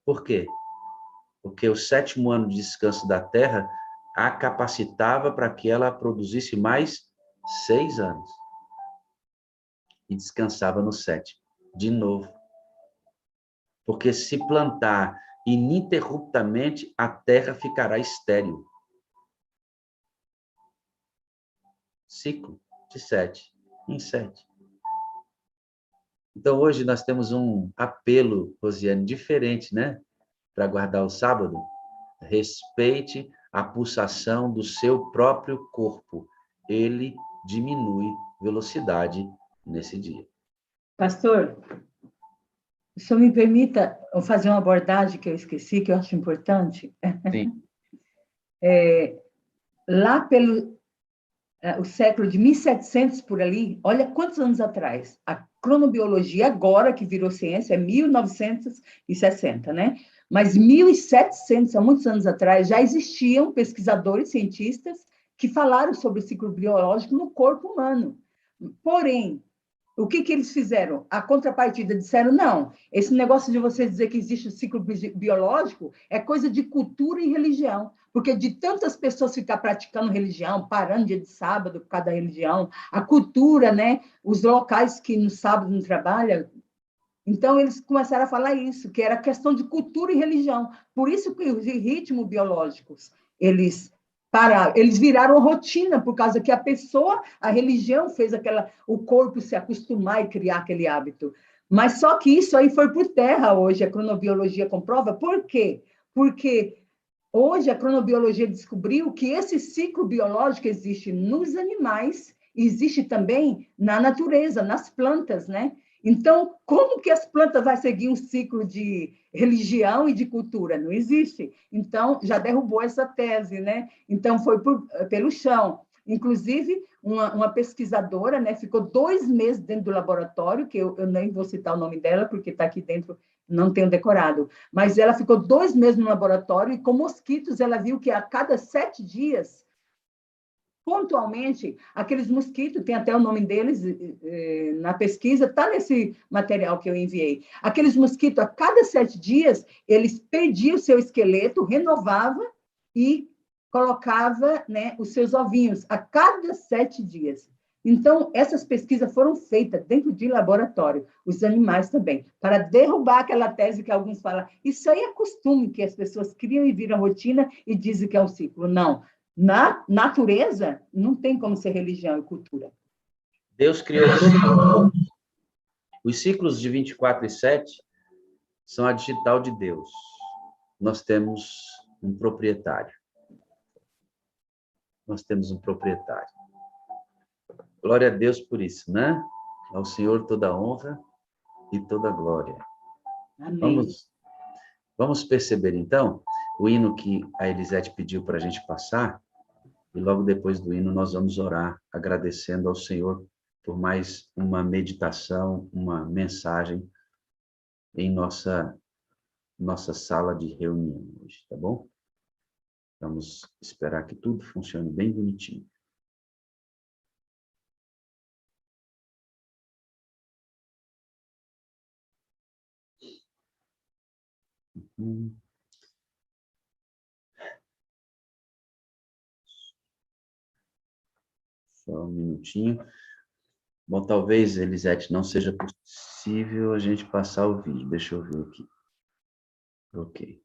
Por quê? Porque o 7º ano de descanso da terra a capacitava para que ela produzisse mais 6 anos. E descansava no 7º, de novo. Porque se plantar ininterruptamente, a terra ficará estéril. Ciclo de 7 em 7. Então, hoje nós temos um apelo, Rosiane, diferente, né? Para guardar o sábado. Respeite a pulsação do seu próprio corpo. Ele diminui velocidade nesse dia. Pastor, o senhor me permita fazer uma abordagem que eu esqueci, que eu acho importante? Sim. Lá pelo o século de 1700, por ali, olha quantos anos atrás. A cronobiologia, agora que virou ciência, é 1960, né? Mas 1700, há muitos anos atrás, já existiam pesquisadores, cientistas, que falaram sobre o ciclo biológico no corpo humano. Porém, o que eles fizeram? A contrapartida disseram, não, esse negócio de você dizer que existe o ciclo biológico é coisa de cultura e religião, porque de tantas pessoas ficar praticando religião, parando dia de sábado por causa da religião, a cultura, né? Os locais que no sábado não trabalham. Então, eles começaram a falar isso, que era questão de cultura e religião. Por isso que os ritmos biológicos, eles viraram rotina, por causa que a pessoa, a religião fez o corpo se acostumar e criar aquele hábito. Mas só que isso aí foi por terra hoje, a cronobiologia comprova. Por quê? Porque hoje a cronobiologia descobriu que esse ciclo biológico existe nos animais, existe também na natureza, nas plantas, né? Então, como que as plantas vão seguir um ciclo de religião e de cultura? Não existe. Então, já derrubou essa tese, né? Então, foi pelo chão. Inclusive, uma pesquisadora, né, ficou 2 meses dentro do laboratório, que eu nem vou citar o nome dela, porque está aqui dentro, não tenho decorado, mas ela ficou 2 meses no laboratório e com mosquitos ela viu que a cada 7 dias, pontualmente, aqueles mosquitos, tem até o nome deles na pesquisa, está nesse material que eu enviei. Aqueles mosquitos, a cada 7 dias, eles perdiam o seu esqueleto, renovava e colocava, né, os seus ovinhos a cada 7 dias. Então, essas pesquisas foram feitas dentro de laboratório, os animais também, para derrubar aquela tese que alguns falam, isso aí é costume, que as pessoas criam e viram rotina e dizem que é um ciclo. Não. Na natureza, não tem como ser religião e cultura. Deus criou tudo. Os ciclos de 24 e 7 são a digital de Deus. Nós temos um proprietário. Nós temos um proprietário. Glória a Deus por isso, né? Ao Senhor toda a honra e toda a glória. Amém. Vamos perceber, então, o hino que a Elisete pediu para a gente passar, e logo depois do hino nós vamos orar, agradecendo ao Senhor por mais uma meditação, uma mensagem em nossa sala de reunião hoje, tá bom? Vamos esperar que tudo funcione bem bonitinho. Só um minutinho. Bom, talvez, Elisete, não seja possível a gente passar o vídeo. Deixa eu ver aqui. Ok.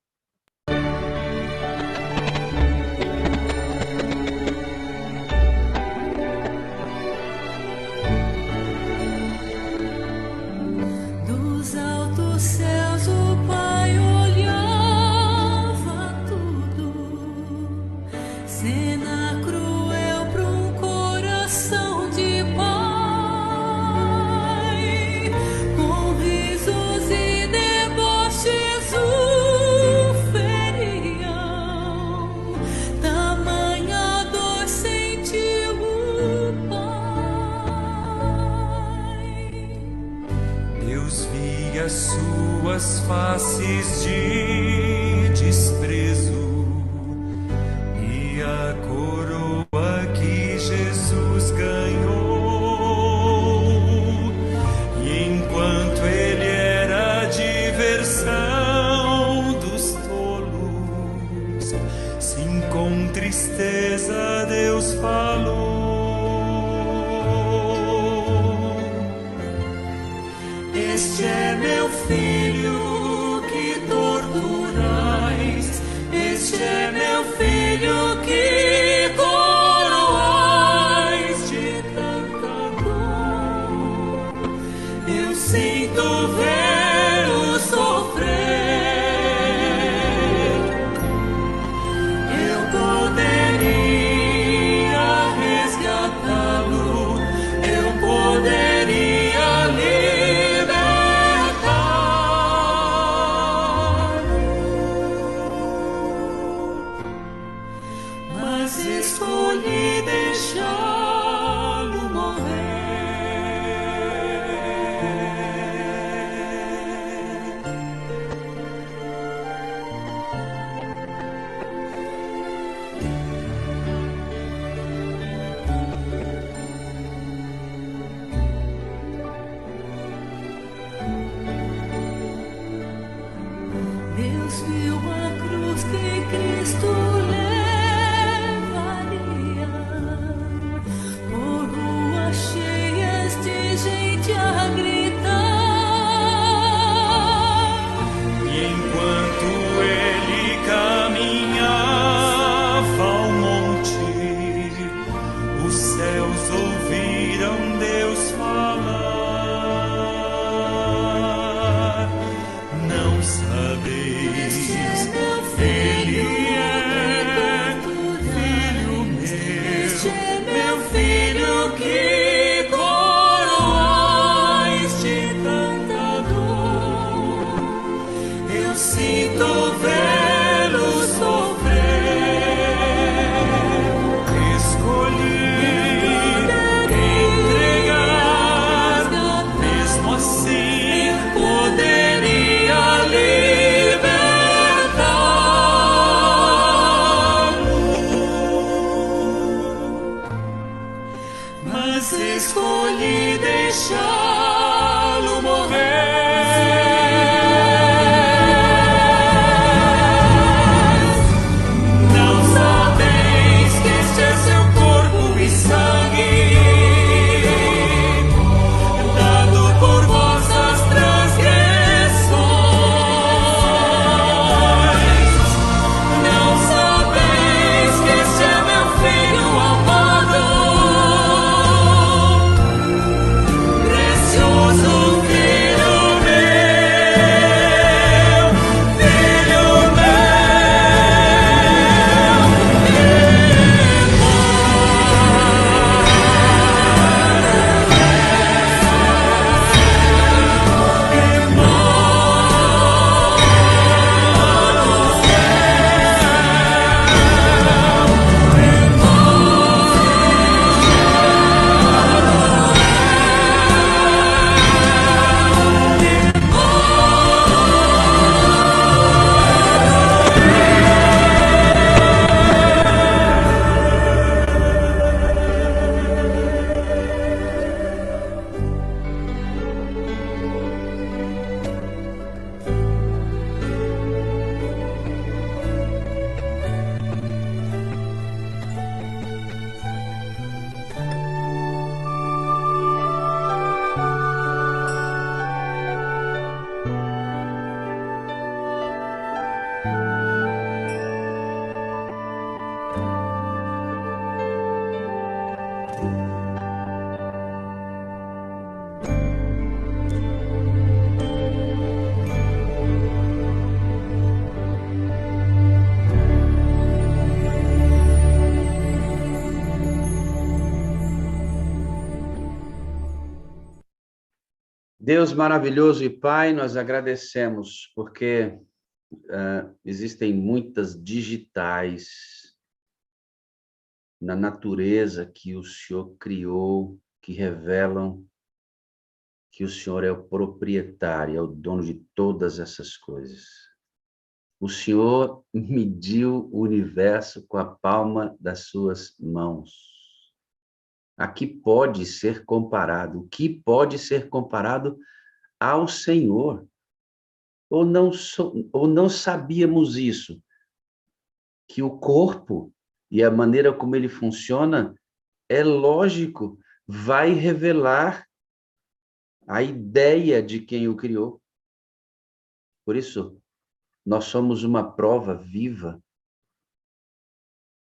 Dos altos céus o Pai olhava tudo, cena cruel para um coração de pai, com risos e deboches o feriam, tamanha dor sentiu o pai. Deus via suas faces de desprezo e a coroa que Jesus ganhou. E enquanto ele era a diversão dos tolos, sim, com tristeza Deus falou. Este é meu filho que torturais, este é meu filho que coroais de tanta dor. Eu sinto vê-lo sofrer. Eu poderia resgatá-lo, eu poderia mas escolhi deixá-lo morrer. Deus viu a cruz que Cristo levaria por ruas cheias de gente a gritar. E enquanto ele caminhava ao monte, os céus ouviram Deus falar. Não sabeis, ele é filho meu filho que coroais de tanta dor. Eu sinto vê-lo sofrer. Escolhi entregar, mesmo assim poderia libertá-lo, mas escolhi deixá-lo morrer. Deus maravilhoso e Pai, nós agradecemos porque existem muitas digitais na natureza que o Senhor criou, que revelam que o Senhor é o proprietário, é o dono de todas essas coisas. O Senhor mediu o universo com a palma das suas mãos. A que pode ser comparado? O que pode ser comparado ao Senhor? Ou não sabíamos isso? Que o corpo e a maneira como ele funciona, é lógico, vai revelar a ideia de quem o criou. Por isso, nós somos uma prova viva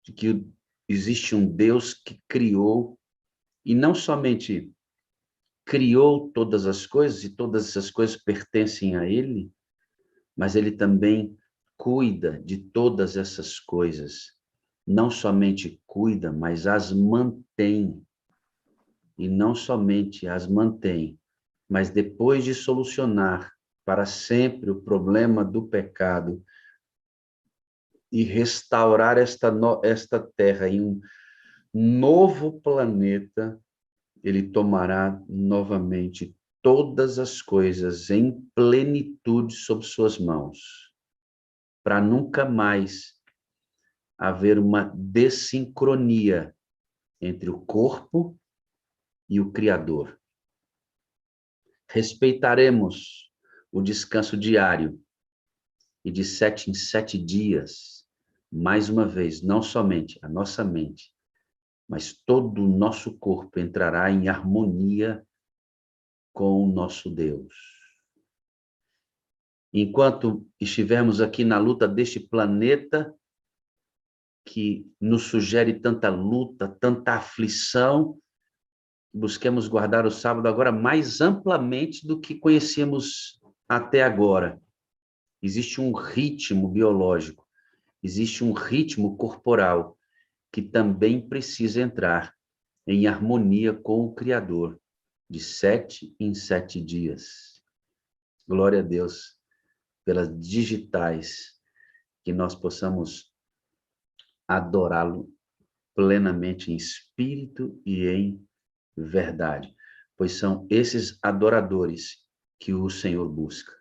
de que existe um Deus que criou, e não somente criou todas as coisas, e todas essas coisas pertencem a Ele, mas Ele também cuida de todas essas coisas. Não somente cuida, mas as mantém. E não somente as mantém, mas depois de solucionar para sempre o problema do pecado e restaurar esta terra em um novo planeta, ele tomará novamente todas as coisas em plenitude sob suas mãos, para nunca mais haver uma dessincronia entre o corpo e o Criador. Respeitaremos o descanso diário e de 7 em 7 dias, mais uma vez, não somente a nossa mente, mas todo o nosso corpo entrará em harmonia com o nosso Deus. Enquanto estivermos aqui na luta deste planeta, que nos sugere tanta luta, tanta aflição, busquemos guardar o sábado agora mais amplamente do que conhecíamos até agora. Existe um ritmo biológico, existe um ritmo corporal que também precisa entrar em harmonia com o Criador, de 7 em 7 dias. Glória a Deus pelas digitais, que nós possamos adorá-lo plenamente em espírito e em verdade, pois são esses adoradores que o Senhor busca.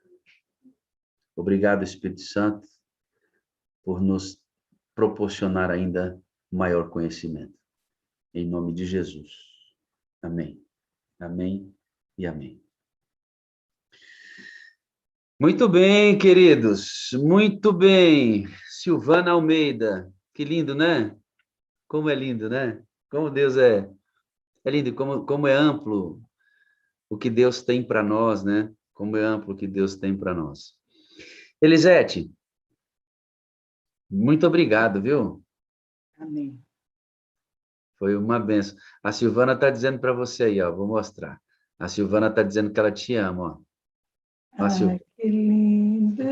Obrigado, Espírito Santo, por nos proporcionar ainda maior conhecimento. Em nome de Jesus. Amém. Amém e amém. Muito bem, queridos. Muito bem. Silvana Almeida. Que lindo, né? Como é lindo, né? Como Deus é lindo, como é amplo o que Deus tem para nós, né? Como é amplo o que Deus tem para nós. Elisete, muito obrigado, viu? Amém. Foi uma benção. A Silvana está dizendo para você aí, ó, vou mostrar. A Silvana está dizendo que ela te ama, ó. Ai, que lindo.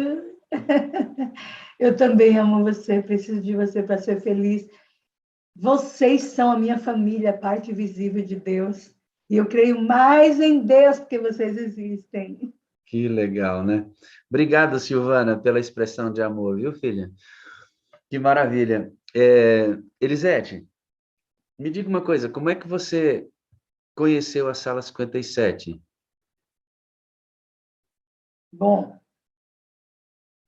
Eu também amo você, preciso de você para ser feliz. Vocês são a minha família, a parte visível de Deus. E eu creio mais em Deus porque vocês existem. Que legal, né? Obrigado, Silvana, pela expressão de amor, viu, filha? Que maravilha. Elisete, me diga uma coisa, como é que você conheceu a Sala 57? Bom,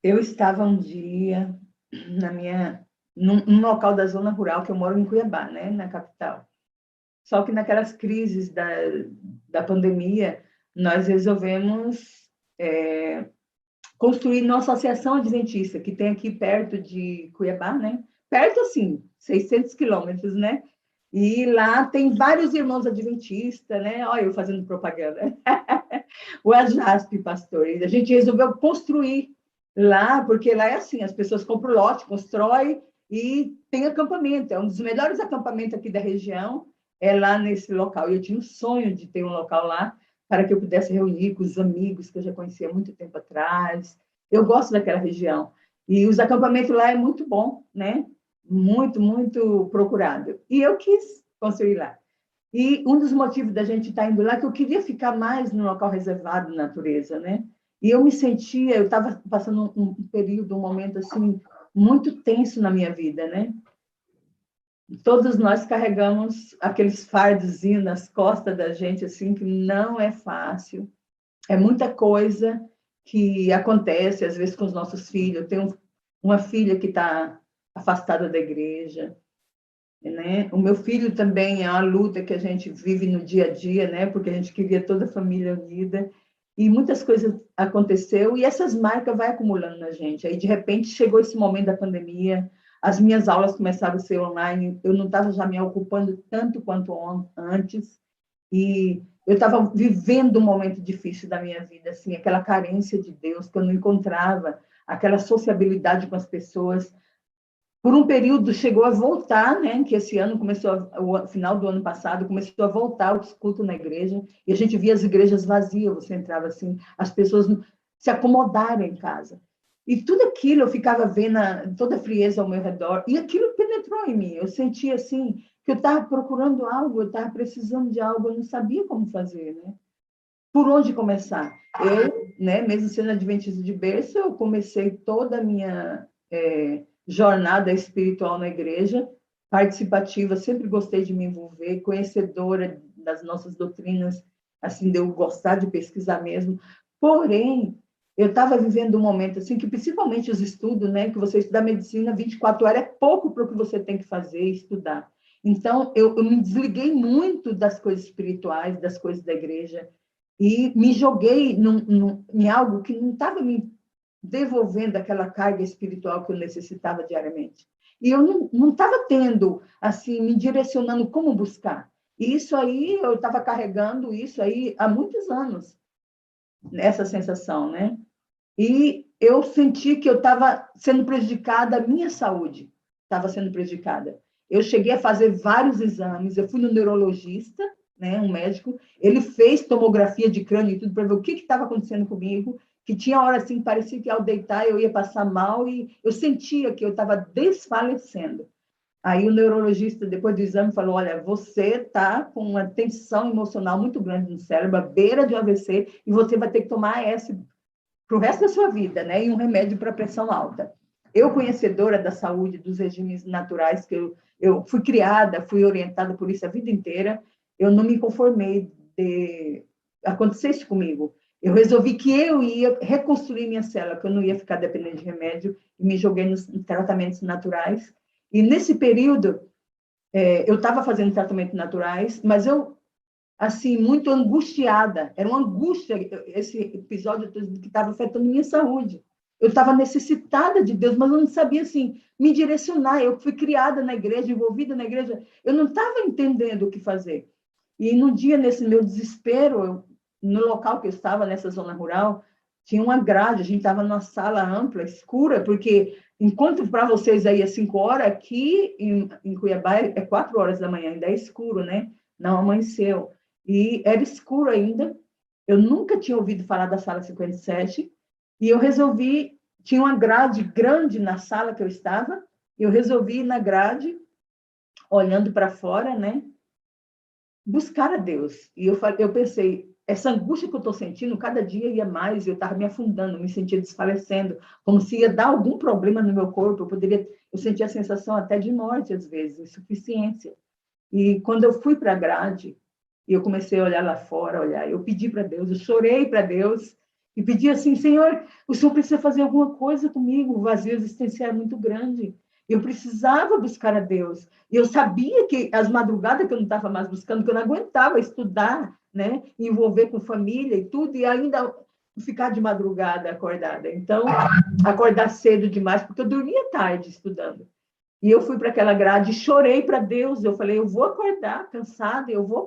eu estava um dia num local da zona rural, que eu moro em Cuiabá, né, na capital. Só que naquelas crises da pandemia, nós resolvemos construir nossa associação adventista, que tem aqui perto de Cuiabá, né? Perto, assim, 600 quilômetros, né? E lá tem vários irmãos adventistas, né? Olha eu fazendo propaganda. O AJASP, pastor. E a gente resolveu construir lá, porque lá é assim, as pessoas compram lote, constroem e tem acampamento. É um dos melhores acampamentos aqui da região, é lá nesse local. E eu tinha um sonho de ter um local lá para que eu pudesse reunir com os amigos que eu já conhecia há muito tempo atrás. Eu gosto daquela região. E os acampamentos lá é muito bom, né? Muito, muito procurado. E eu quis construir lá. E um dos motivos da gente estar indo lá é que eu queria ficar mais no local reservado de natureza, né? E eu me sentia, eu estava passando um período, um momento assim muito tenso na minha vida, né? Todos nós carregamos aqueles fardozinhos nas costas da gente, assim, que não é fácil. É muita coisa que acontece, às vezes, com os nossos filhos. Eu tenho uma filha que está afastada da igreja, né? O meu filho também é uma luta que a gente vive no dia a dia, né? Porque a gente queria toda a família unida. E muitas coisas aconteceu e essas marcas vai acumulando na gente. Aí, de repente, chegou esse momento da pandemia, as minhas aulas começaram a ser online, eu não estava já me ocupando tanto quanto antes, e eu estava vivendo um momento difícil da minha vida, assim, aquela carência de Deus que eu não encontrava, aquela sociabilidade com as pessoas. Por um período chegou a voltar, né? Que esse ano começou, o final do ano passado, começou a voltar o culto na igreja, e a gente via as igrejas vazias, você entrava assim, as pessoas se acomodaram em casa. E tudo aquilo eu ficava vendo, toda a frieza ao meu redor, e aquilo penetrou em mim. Eu sentia assim, que eu estava procurando algo, eu estava precisando de algo, eu não sabia como fazer, né? Por onde começar? Eu, né, mesmo sendo adventista de berço, eu comecei toda a minha jornada espiritual na igreja, participativa, sempre gostei de me envolver, conhecedora das nossas doutrinas, assim, de eu gostar de pesquisar mesmo. Porém, eu estava vivendo um momento assim que, principalmente os estudos, né, que você estudar medicina 24 horas é pouco para o que você tem que fazer e estudar. Então, eu me desliguei muito das coisas espirituais, das coisas da igreja, e me joguei em algo que não estava me devolvendo aquela carga espiritual que eu necessitava diariamente. E eu não estava tendo, assim, me direcionando como buscar. E isso aí, eu estava carregando isso aí há muitos anos, essa sensação, né? E eu senti que eu estava sendo prejudicada, a minha saúde estava sendo prejudicada. Eu cheguei a fazer vários exames, eu fui no neurologista, né, um médico, ele fez tomografia de crânio e tudo para ver o que estava acontecendo comigo, que tinha hora assim, parecia que ao deitar eu ia passar mal e eu sentia que eu estava desfalecendo. Aí o neurologista, depois do exame, falou, olha, você está com uma tensão emocional muito grande no cérebro, à beira de um AVC, e você vai ter que tomar esse para o resto da sua vida, né? E um remédio para pressão alta. Eu, conhecedora da saúde, dos regimes naturais, que eu fui criada, fui orientada por isso a vida inteira, eu não me conformei de acontecer isso comigo. Eu resolvi que eu ia reconstruir minha célula, que eu não ia ficar dependendo de remédio, e me joguei nos tratamentos naturais. E nesse período, eu estava fazendo tratamentos naturais, mas eu assim, muito angustiada. Era uma angústia, esse episódio que estava afetando minha saúde. Eu estava necessitada de Deus, mas eu não sabia, assim, me direcionar. Eu fui criada na igreja, envolvida na igreja, eu não estava entendendo o que fazer. E no dia, nesse meu desespero, no local que eu estava, nessa zona rural, tinha uma grade, a gente estava numa sala ampla, escura, porque enquanto para vocês aí é 5 horas, aqui em Cuiabá é 4 horas da manhã, ainda é escuro, né? Não amanheceu. E era escuro ainda, eu nunca tinha ouvido falar da sala 57, e eu resolvi, tinha uma grade grande na sala que eu estava, eu resolvi ir na grade, olhando para fora, né, buscar a Deus. E eu pensei, essa angústia que eu estou sentindo, cada dia ia mais, eu estava me afundando, me sentia desfalecendo, como se ia dar algum problema no meu corpo, eu sentia a sensação até de morte, às vezes, insuficiência. E quando eu fui para a grade, e eu comecei a olhar lá fora, eu pedi para Deus, eu chorei para Deus, e pedi assim, Senhor, o Senhor precisa fazer alguma coisa comigo, o vazio existencial é muito grande. Eu precisava buscar a Deus. E eu sabia que as madrugadas que eu não estava mais buscando, que eu não aguentava estudar, né, envolver com família e tudo, e ainda ficar de madrugada acordada. Então, acordar cedo demais, porque eu dormia tarde estudando. E eu fui para aquela grade, chorei para Deus, eu falei, eu vou acordar cansada, eu vou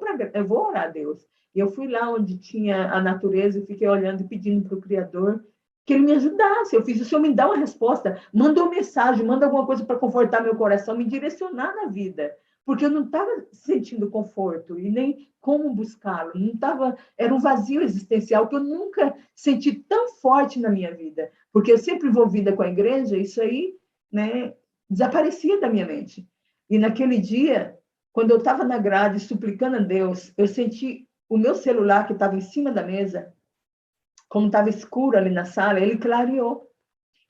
orar a Deus. E eu fui lá onde tinha a natureza e fiquei olhando e pedindo para o Criador que ele me ajudasse. Eu fiz, o Senhor me dá uma resposta, manda uma mensagem, manda alguma coisa para confortar meu coração, me direcionar na vida. Porque eu não estava sentindo conforto e nem como buscá-lo. Não estava, era um vazio existencial que eu nunca senti tão forte na minha vida. Porque eu sempre envolvida com a igreja, isso aí, né, desaparecia da minha mente. E naquele dia, quando eu estava na grade suplicando a Deus, eu senti o meu celular que estava em cima da mesa, como estava escuro ali na sala, ele clareou.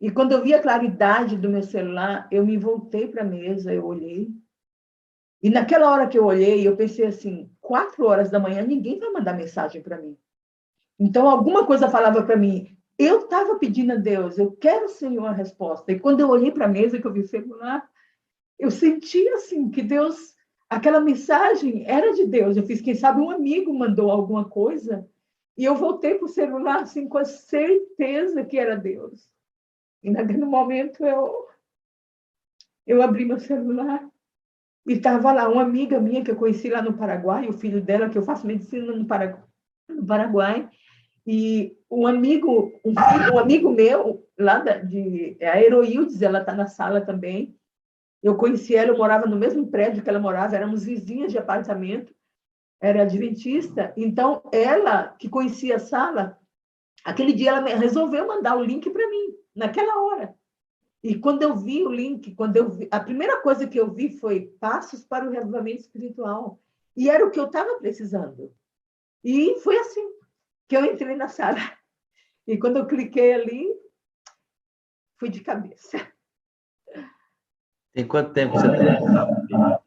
E quando eu vi a claridade do meu celular, eu me voltei para a mesa, eu olhei. E naquela hora que eu olhei, eu pensei assim, 4 horas da manhã, ninguém vai mandar mensagem para mim. Então, alguma coisa falava para mim, eu estava pedindo a Deus, eu quero, Senhor, a resposta. E quando eu olhei para a mesa, que eu vi o celular, eu senti assim, que Deus, aquela mensagem era de Deus. Eu fiz, quem sabe um amigo mandou alguma coisa, e eu voltei para o celular assim, com a certeza que era Deus. E naquele momento eu abri meu celular e estava lá uma amiga minha que eu conheci lá no Paraguai, o filho dela, que eu faço medicina no Paraguai, e um amigo meu, lá a Heroildes, ela está na sala também. Eu conheci ela, eu morava no mesmo prédio que ela morava, éramos vizinhas de apartamento, era adventista. Então, ela, que conhecia a sala, aquele dia ela resolveu mandar o link para mim, naquela hora. E quando eu vi o link, a primeira coisa que eu vi foi passos para o reavivamento espiritual. E era o que eu estava precisando. E foi assim que eu entrei na sala. E quando eu cliquei ali, fui de cabeça. Tem quanto tempo você está?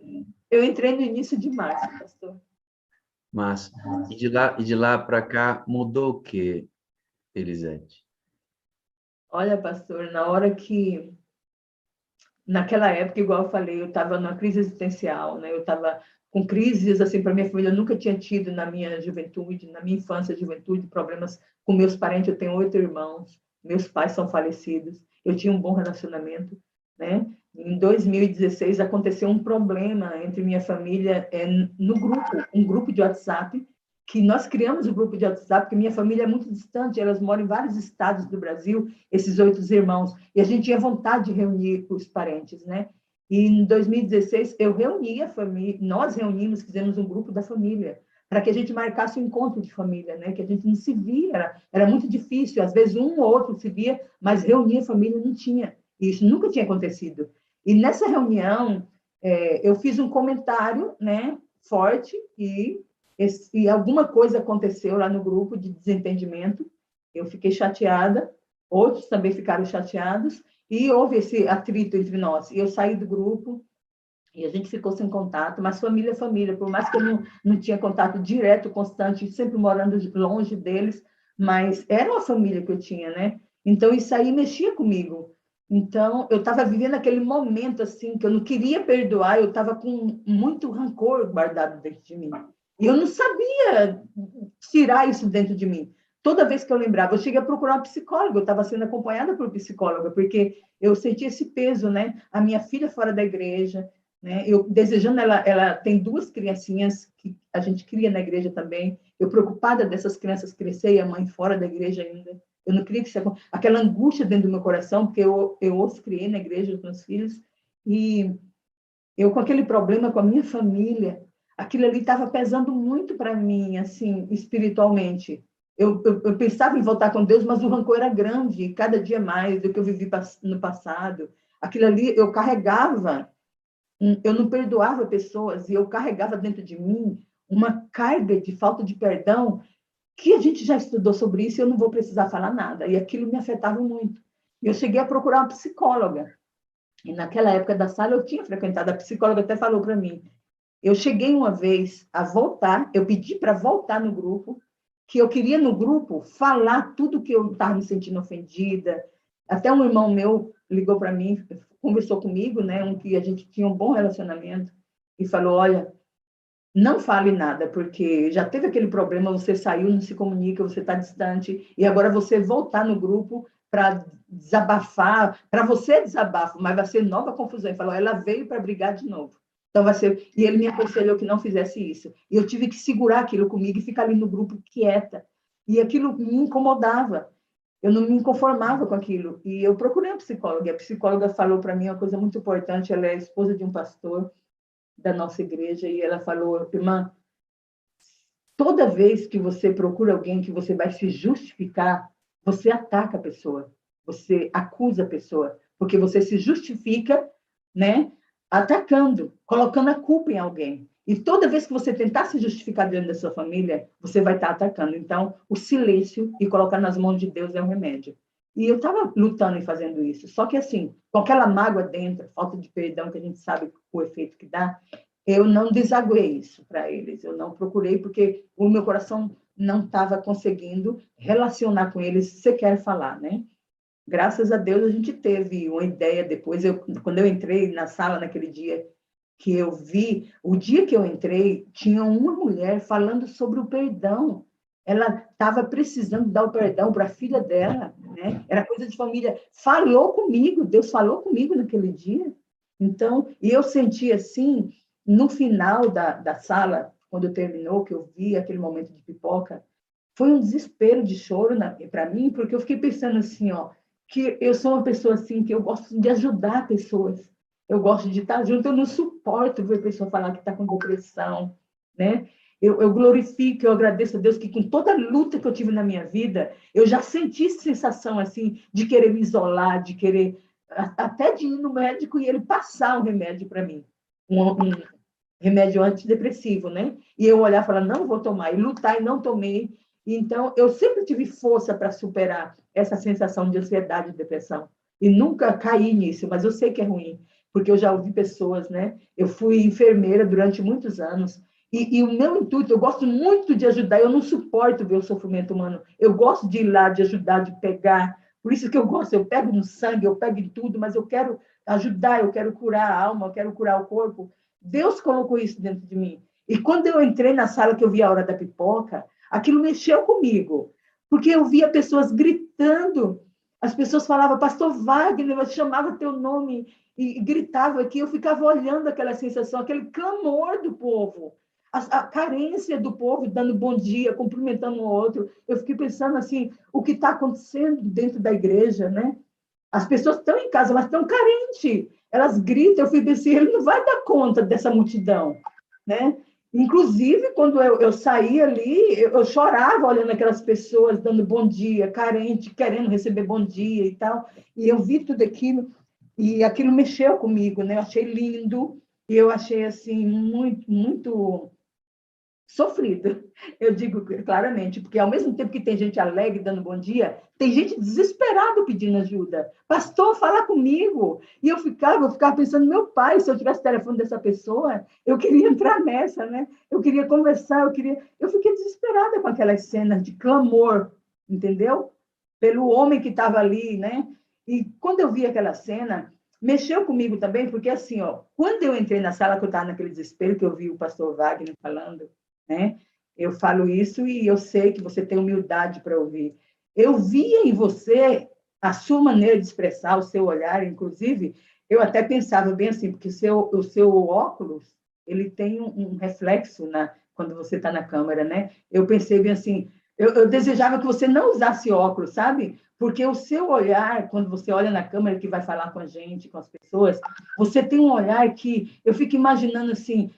Eu entrei no início de março, pastor. Mas, e de lá para cá, mudou o quê, Elisete? Olha, pastor, naquela época, igual eu falei, eu estava numa crise existencial, né? Eu estava com crises, assim, para minha família, eu nunca tinha tido na minha juventude, na minha infância e juventude, problemas com meus parentes. Eu tenho 8 irmãos, meus pais são falecidos, eu tinha um bom relacionamento, né? Em 2016, aconteceu um problema entre minha família no grupo, um grupo de WhatsApp, que nós criamos o grupo de WhatsApp, porque minha família é muito distante, elas moram em vários estados do Brasil, esses 8 irmãos, e a gente tinha vontade de reunir os parentes, né? E em 2016, eu reuni a família, nós reunimos, fizemos um grupo da família, para que a gente marcasse um encontro de família, né? Que a gente não se via, era muito difícil, às vezes um ou outro se via, mas reunir a família não tinha, e isso nunca tinha acontecido. E nessa reunião, eu fiz um comentário, né, forte, e alguma coisa aconteceu lá no grupo de desentendimento, eu fiquei chateada, outros também ficaram chateados, e houve esse atrito entre nós. E eu saí do grupo, e a gente ficou sem contato, mas família é família, por mais que eu não tinha contato direto, constante, sempre morando longe deles, mas era uma família que eu tinha, né? Então, isso aí mexia comigo. Então, eu estava vivendo aquele momento, assim, que eu não queria perdoar, eu estava com muito rancor guardado dentro de mim. E eu não sabia tirar isso dentro de mim. Toda vez que eu lembrava, eu cheguei a procurar uma psicóloga, eu estava sendo acompanhada por psicóloga, porque eu sentia esse peso, né? A minha filha fora da igreja, né? Eu desejando, ela tem 2 criancinhas que a gente cria na igreja também, eu preocupada dessas crianças crescer e a mãe fora da igreja ainda. Eu não queria que aquela angústia dentro do meu coração, porque eu os criei na igreja, os meus filhos, e eu com aquele problema com a minha família, aquilo ali estava pesando muito para mim, assim, espiritualmente. Eu pensava em voltar com Deus, mas o rancor era grande, cada dia mais do que eu vivi no passado. Aquilo ali eu carregava, eu não perdoava pessoas, e eu carregava dentro de mim uma carga de falta de perdão, que a gente já estudou sobre isso e eu não vou precisar falar nada. E aquilo me afetava muito. Eu cheguei a procurar uma psicóloga. E naquela época da sala eu tinha frequentado, a psicóloga até falou para mim. Eu cheguei uma vez a voltar, eu pedi para voltar no grupo, que eu queria no grupo falar tudo que eu estava me sentindo ofendida. Até um irmão meu ligou para mim, conversou comigo, né, que a gente tinha um bom relacionamento, e falou, olha, não fale nada, porque já teve aquele problema, você saiu, não se comunica, você está distante, e agora você voltar no grupo para desabafar, para você desabafo, mas vai ser nova confusão. Ele falou, ela veio para brigar de novo. Então vai ser, e ele me aconselhou que não fizesse isso. E eu tive que segurar aquilo comigo e ficar ali no grupo quieta. E aquilo me incomodava. Eu não me conformava com aquilo. E eu procurei uma psicóloga. E a psicóloga falou para mim uma coisa muito importante. Ela é esposa de um pastor da nossa igreja. E ela falou, irmã, toda vez que você procura alguém que você vai se justificar, você ataca a pessoa. Você acusa a pessoa. Porque você se justifica, né? atacando, colocando a culpa em alguém. E toda vez que você tentar se justificar diante da sua família, você vai estar atacando. Então, o silêncio e colocar nas mãos de Deus é um remédio. E eu estava lutando e fazendo isso. Só que, assim, com aquela mágoa dentro, falta de perdão, que a gente sabe o efeito que dá, eu não desaguei isso para eles. Eu não procurei, porque o meu coração não estava conseguindo relacionar com eles, sequer falar, né? Graças a Deus, a gente teve uma ideia depois. Quando eu entrei na sala naquele dia que eu vi, o dia que eu entrei, tinha uma mulher falando sobre o perdão. Ela estava precisando dar o perdão para a filha dela, né? Era coisa de família. Falou comigo, Deus falou comigo naquele dia. Então, e eu senti assim, no final da sala, quando terminou, que eu vi aquele momento de pipoca, foi um desespero de choro para mim, porque eu fiquei pensando assim, ó, que eu sou uma pessoa assim, que eu gosto de ajudar pessoas. Eu gosto de estar junto, eu não suporto ver a pessoa falar que está com depressão, né? Eu glorifico, eu agradeço a Deus que com toda a luta que eu tive na minha vida, eu já senti sensação assim de querer me isolar, de querer até de ir no médico e ele passar um remédio para mim, um remédio antidepressivo, né? E eu olhar e falar, não vou tomar, e lutar e não tomei. Então, eu sempre tive força para superar essa sensação de ansiedade e depressão. E nunca caí nisso, mas eu sei que é ruim, porque eu já ouvi pessoas, né? Eu fui enfermeira durante muitos anos, e o meu intuito, eu gosto muito de ajudar, eu não suporto ver o sofrimento humano. Eu gosto de ir lá, de ajudar, de pegar. Por isso que eu gosto, eu pego no sangue, eu pego em tudo, mas eu quero ajudar, eu quero curar a alma, eu quero curar o corpo. Deus colocou isso dentro de mim. E quando eu entrei na sala que eu vi a hora da pipoca, aquilo mexeu comigo, porque eu via pessoas gritando, as pessoas falavam, Pastor Wagner, eu chamava teu nome, e gritava aqui, eu ficava olhando aquela sensação, aquele clamor do povo, a carência do povo, dando bom dia, cumprimentando o outro. Eu fiquei pensando assim, o que está acontecendo dentro da igreja, né? As pessoas estão em casa, elas estão carentes, elas gritam, eu fui pensando, ele não vai dar conta dessa multidão, né? Inclusive, quando eu saí ali, eu chorava olhando aquelas pessoas dando bom dia, carente, querendo receber bom dia e tal. E eu vi tudo aquilo, e aquilo mexeu comigo, né? Eu achei lindo, e eu achei, assim, muito, muito sofrido. Eu digo claramente, porque ao mesmo tempo que tem gente alegre dando bom dia, tem gente desesperada pedindo ajuda. Pastor, fala comigo. E eu ficava pensando, meu pai, se eu tivesse o telefone dessa pessoa, eu queria entrar nessa, né? Eu queria conversar, eu fiquei desesperada com aquelas cenas de clamor, entendeu? Pelo homem que estava ali, né? E quando eu vi aquela cena, mexeu comigo também, porque assim, ó, quando eu entrei na sala, que eu estava naquele desespero, que eu vi o pastor Wagner falando, né? Eu falo isso e eu sei que você tem humildade para ouvir. Eu via em você a sua maneira de expressar, o seu olhar, inclusive, eu até pensava bem assim, porque o seu óculos, ele tem um reflexo quando você está na câmera, né? Eu pensei bem assim, eu desejava que você não usasse óculos, sabe? Porque o seu olhar, quando você olha na câmera que vai falar com a gente, com as pessoas, você tem um olhar que eu fico imaginando assim,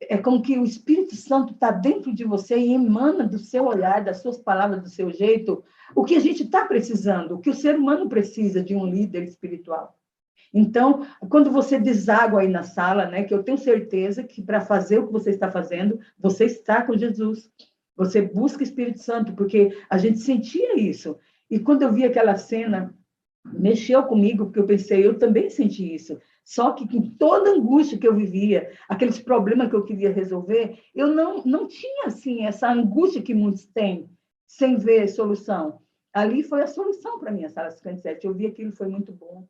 é como que o Espírito Santo está dentro de você e emana do seu olhar, das suas palavras, do seu jeito, o que a gente está precisando, o que o ser humano precisa de um líder espiritual. Então, quando você deságua aí na sala, né, que eu tenho certeza que para fazer o que você está fazendo, você está com Jesus. Você busca o Espírito Santo, porque a gente sentia isso. E quando eu vi aquela cena, mexeu comigo, porque eu pensei, eu também senti isso. Só que com toda a angústia que eu vivia, aqueles problemas que eu queria resolver, eu não tinha, assim, essa angústia que muitos têm, sem ver solução. Ali foi a solução para mim, a Sala 57. Eu vi aquilo, foi muito bom.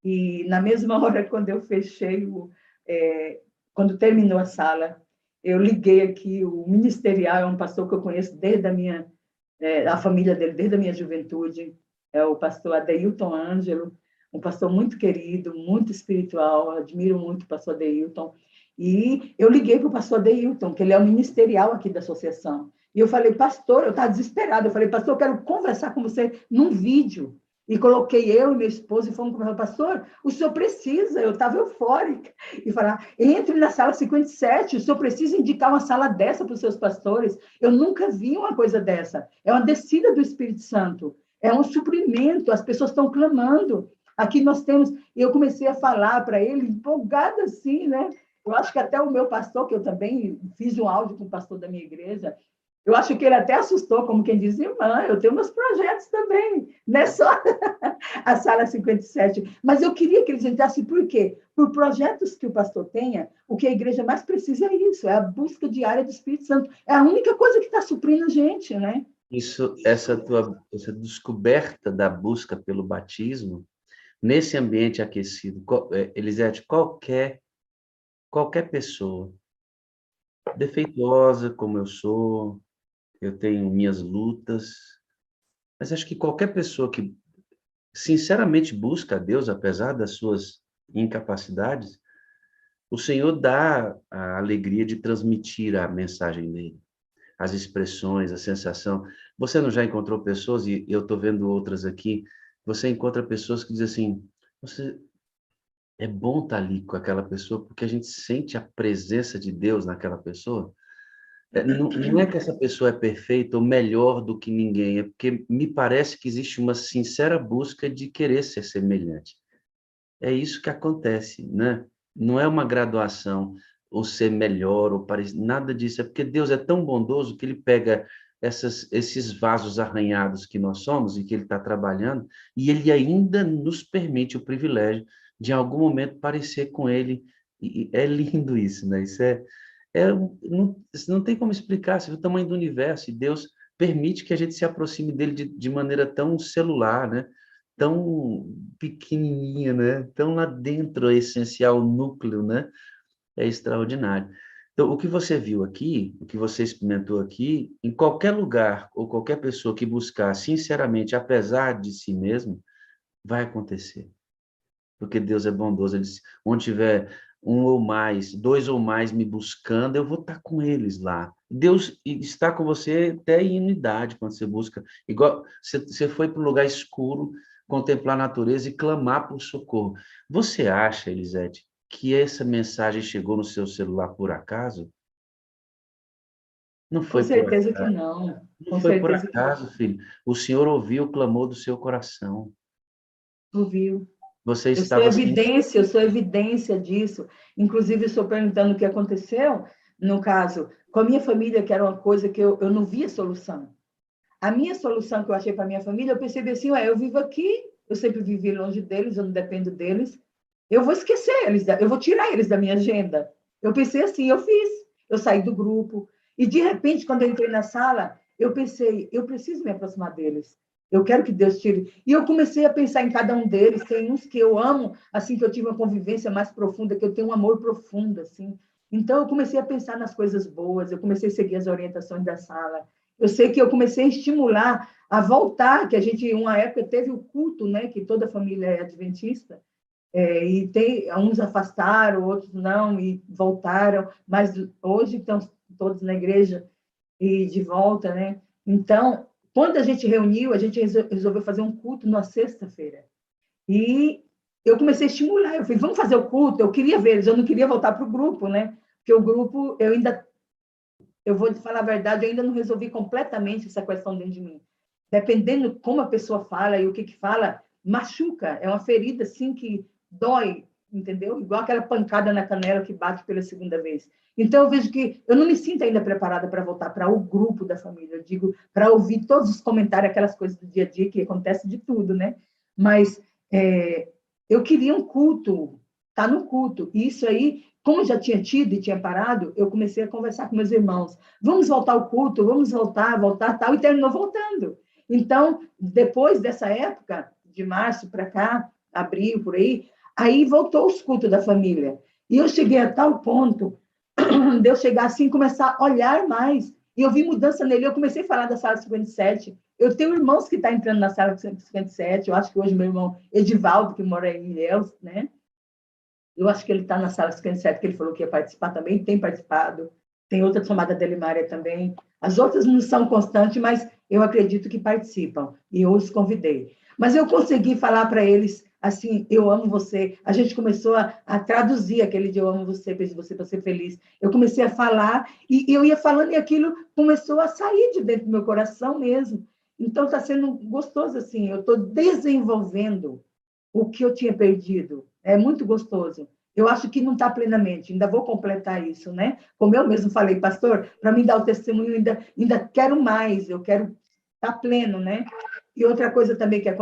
E na mesma hora, quando eu fechei, quando terminou a sala, eu liguei aqui, o ministerial é um pastor que eu conheço desde a família dele, desde a minha juventude, é o pastor Adeilton Ângelo, um pastor muito querido, muito espiritual, admiro muito o pastor Adeilton. E eu liguei para o pastor Adeilton, que ele é o ministerial aqui da associação. E eu falei, pastor, eu estava desesperada, eu falei, pastor, eu quero conversar com você num vídeo. E coloquei eu e meu esposo e fomos conversar, pastor, o senhor precisa, eu estava eufórica, e falar, entre na sala 57, o senhor precisa indicar uma sala dessa para os seus pastores. Eu nunca vi uma coisa dessa. É uma descida do Espírito Santo, é um suprimento, as pessoas estão clamando. Aqui nós temos... E eu comecei a falar para ele, empolgada assim, né? Eu acho que até o meu pastor, que eu também fiz um áudio com o pastor da minha igreja, eu acho que ele até assustou, como quem diz, irmã, eu tenho meus projetos também, não é só a Sala 57. Mas eu queria que eles entrassem, por quê? Por projetos que o pastor tenha, o que a igreja mais precisa é isso, é a busca diária do Espírito Santo. É a única coisa que está suprindo a gente, né? Essa descoberta da busca pelo batismo, nesse ambiente aquecido, Elisete, qualquer pessoa, defeituosa como eu tenho minhas lutas, mas acho que qualquer pessoa que sinceramente busca a Deus, apesar das suas incapacidades, o Senhor dá a alegria de transmitir a mensagem dele, as expressões, a sensação. Você não já encontrou pessoas, e eu estou vendo outras aqui, você encontra pessoas que dizem assim, é bom estar ali com aquela pessoa, porque a gente sente a presença de Deus naquela pessoa. Não é que essa pessoa é perfeita ou melhor do que ninguém, é porque me parece que existe uma sincera busca de querer ser semelhante. É isso que acontece, né? Não é uma graduação, ou ser melhor, ou parecido, nada disso. É porque Deus é tão bondoso que ele pega esses vasos arranhados que nós somos e que ele está trabalhando, e ele ainda nos permite o privilégio de, em algum momento, parecer com ele. E é lindo isso, né? Não tem como explicar, você vê o tamanho do universo, e Deus permite que a gente se aproxime dele de maneira tão celular, né? Tão pequenininha, né? Tão lá dentro, essencial, o núcleo, né? É extraordinário. Então, o que você viu aqui, o que você experimentou aqui, em qualquer lugar, ou qualquer pessoa que buscar sinceramente, apesar de si mesmo, vai acontecer. Porque Deus é bondoso. Ele disse, onde tiver um ou mais, dois ou mais me buscando, eu vou estar com eles lá. Deus está com você até em unidade, quando você busca. Igual você foi para um lugar escuro, contemplar a natureza e clamar por socorro. Você acha, Elisete, que essa mensagem chegou no seu celular por acaso? Não Com foi por certeza que acaso. não. Não Com foi por certeza que acaso, filho. O Senhor ouviu o clamor do seu coração. ouviu. Você Eu sou estava evidência disso. Inclusive, estou perguntando o que aconteceu, no caso, com a minha família, que era uma coisa que eu não via solução. A minha solução que eu achei para a minha família, eu percebi assim, eu vivo aqui, eu sempre vivi longe deles, eu não dependo deles, eu vou esquecer eles, eu vou tirar eles da minha agenda. Eu pensei assim, eu fiz. Eu saí do grupo, e de repente, quando eu entrei na sala, eu pensei, eu preciso me aproximar deles. Eu quero que Deus tire. E eu comecei a pensar em cada um deles. Tem uns que eu amo, assim, que eu tive uma convivência mais profunda, que eu tenho um amor profundo, assim. Então, eu comecei a pensar nas coisas boas, eu comecei a seguir as orientações da sala. Eu sei que eu comecei a estimular a voltar, que a gente, em uma época, teve o culto, né, que toda a família é adventista, e uns afastaram, outros não, e voltaram, mas hoje estão todos na igreja e de volta, né? Então, quando a gente reuniu, a gente resolveu fazer um culto na sexta-feira. E eu comecei a estimular, eu falei, vamos fazer o culto, eu queria ver eles, eu não queria voltar para o grupo, né? Porque o grupo, eu vou te falar a verdade, eu ainda não resolvi completamente essa questão dentro de mim. Dependendo como a pessoa fala e o que fala, machuca, é uma ferida, assim, que dói, entendeu? Igual aquela pancada na canela que bate pela segunda vez. Então, eu vejo que eu não me sinto ainda preparada para voltar para o grupo da família, eu digo, para ouvir todos os comentários, aquelas coisas do dia a dia, que acontece de tudo, né? Mas eu queria um culto, tá no culto. E isso aí, como já tinha tido e tinha parado, eu comecei a conversar com meus irmãos. Vamos voltar ao culto, vamos voltar, tal, e terminou voltando. Então, depois dessa época, de março para cá, abril, por aí voltou os cultos da família. E eu cheguei a tal ponto de eu chegar assim, começar a olhar mais. E eu vi mudança nele. Eu comecei a falar da sala 57. Eu tenho irmãos que estão entrando na sala 57. Eu acho que hoje meu irmão Edivaldo, que mora em Ilhéus, né? Eu acho que ele está na sala 57, que ele falou que ia participar também, tem participado. Tem outra chamada Delimária também. As outras não são constantes, mas eu acredito que participam. E eu os convidei. Mas eu consegui falar para eles assim, eu amo você. A gente começou a traduzir aquele de eu amo você, beijo você para ser feliz. Eu comecei a falar e eu ia falando e aquilo começou a sair de dentro do meu coração mesmo. Então, está sendo gostoso assim. Eu estou desenvolvendo o que eu tinha perdido. É muito gostoso. Eu acho que não está plenamente, ainda vou completar isso, né? Como eu mesmo falei, pastor, para mim dar o testemunho, ainda quero mais, eu quero estar pleno, né? E outra coisa também que aconteceu,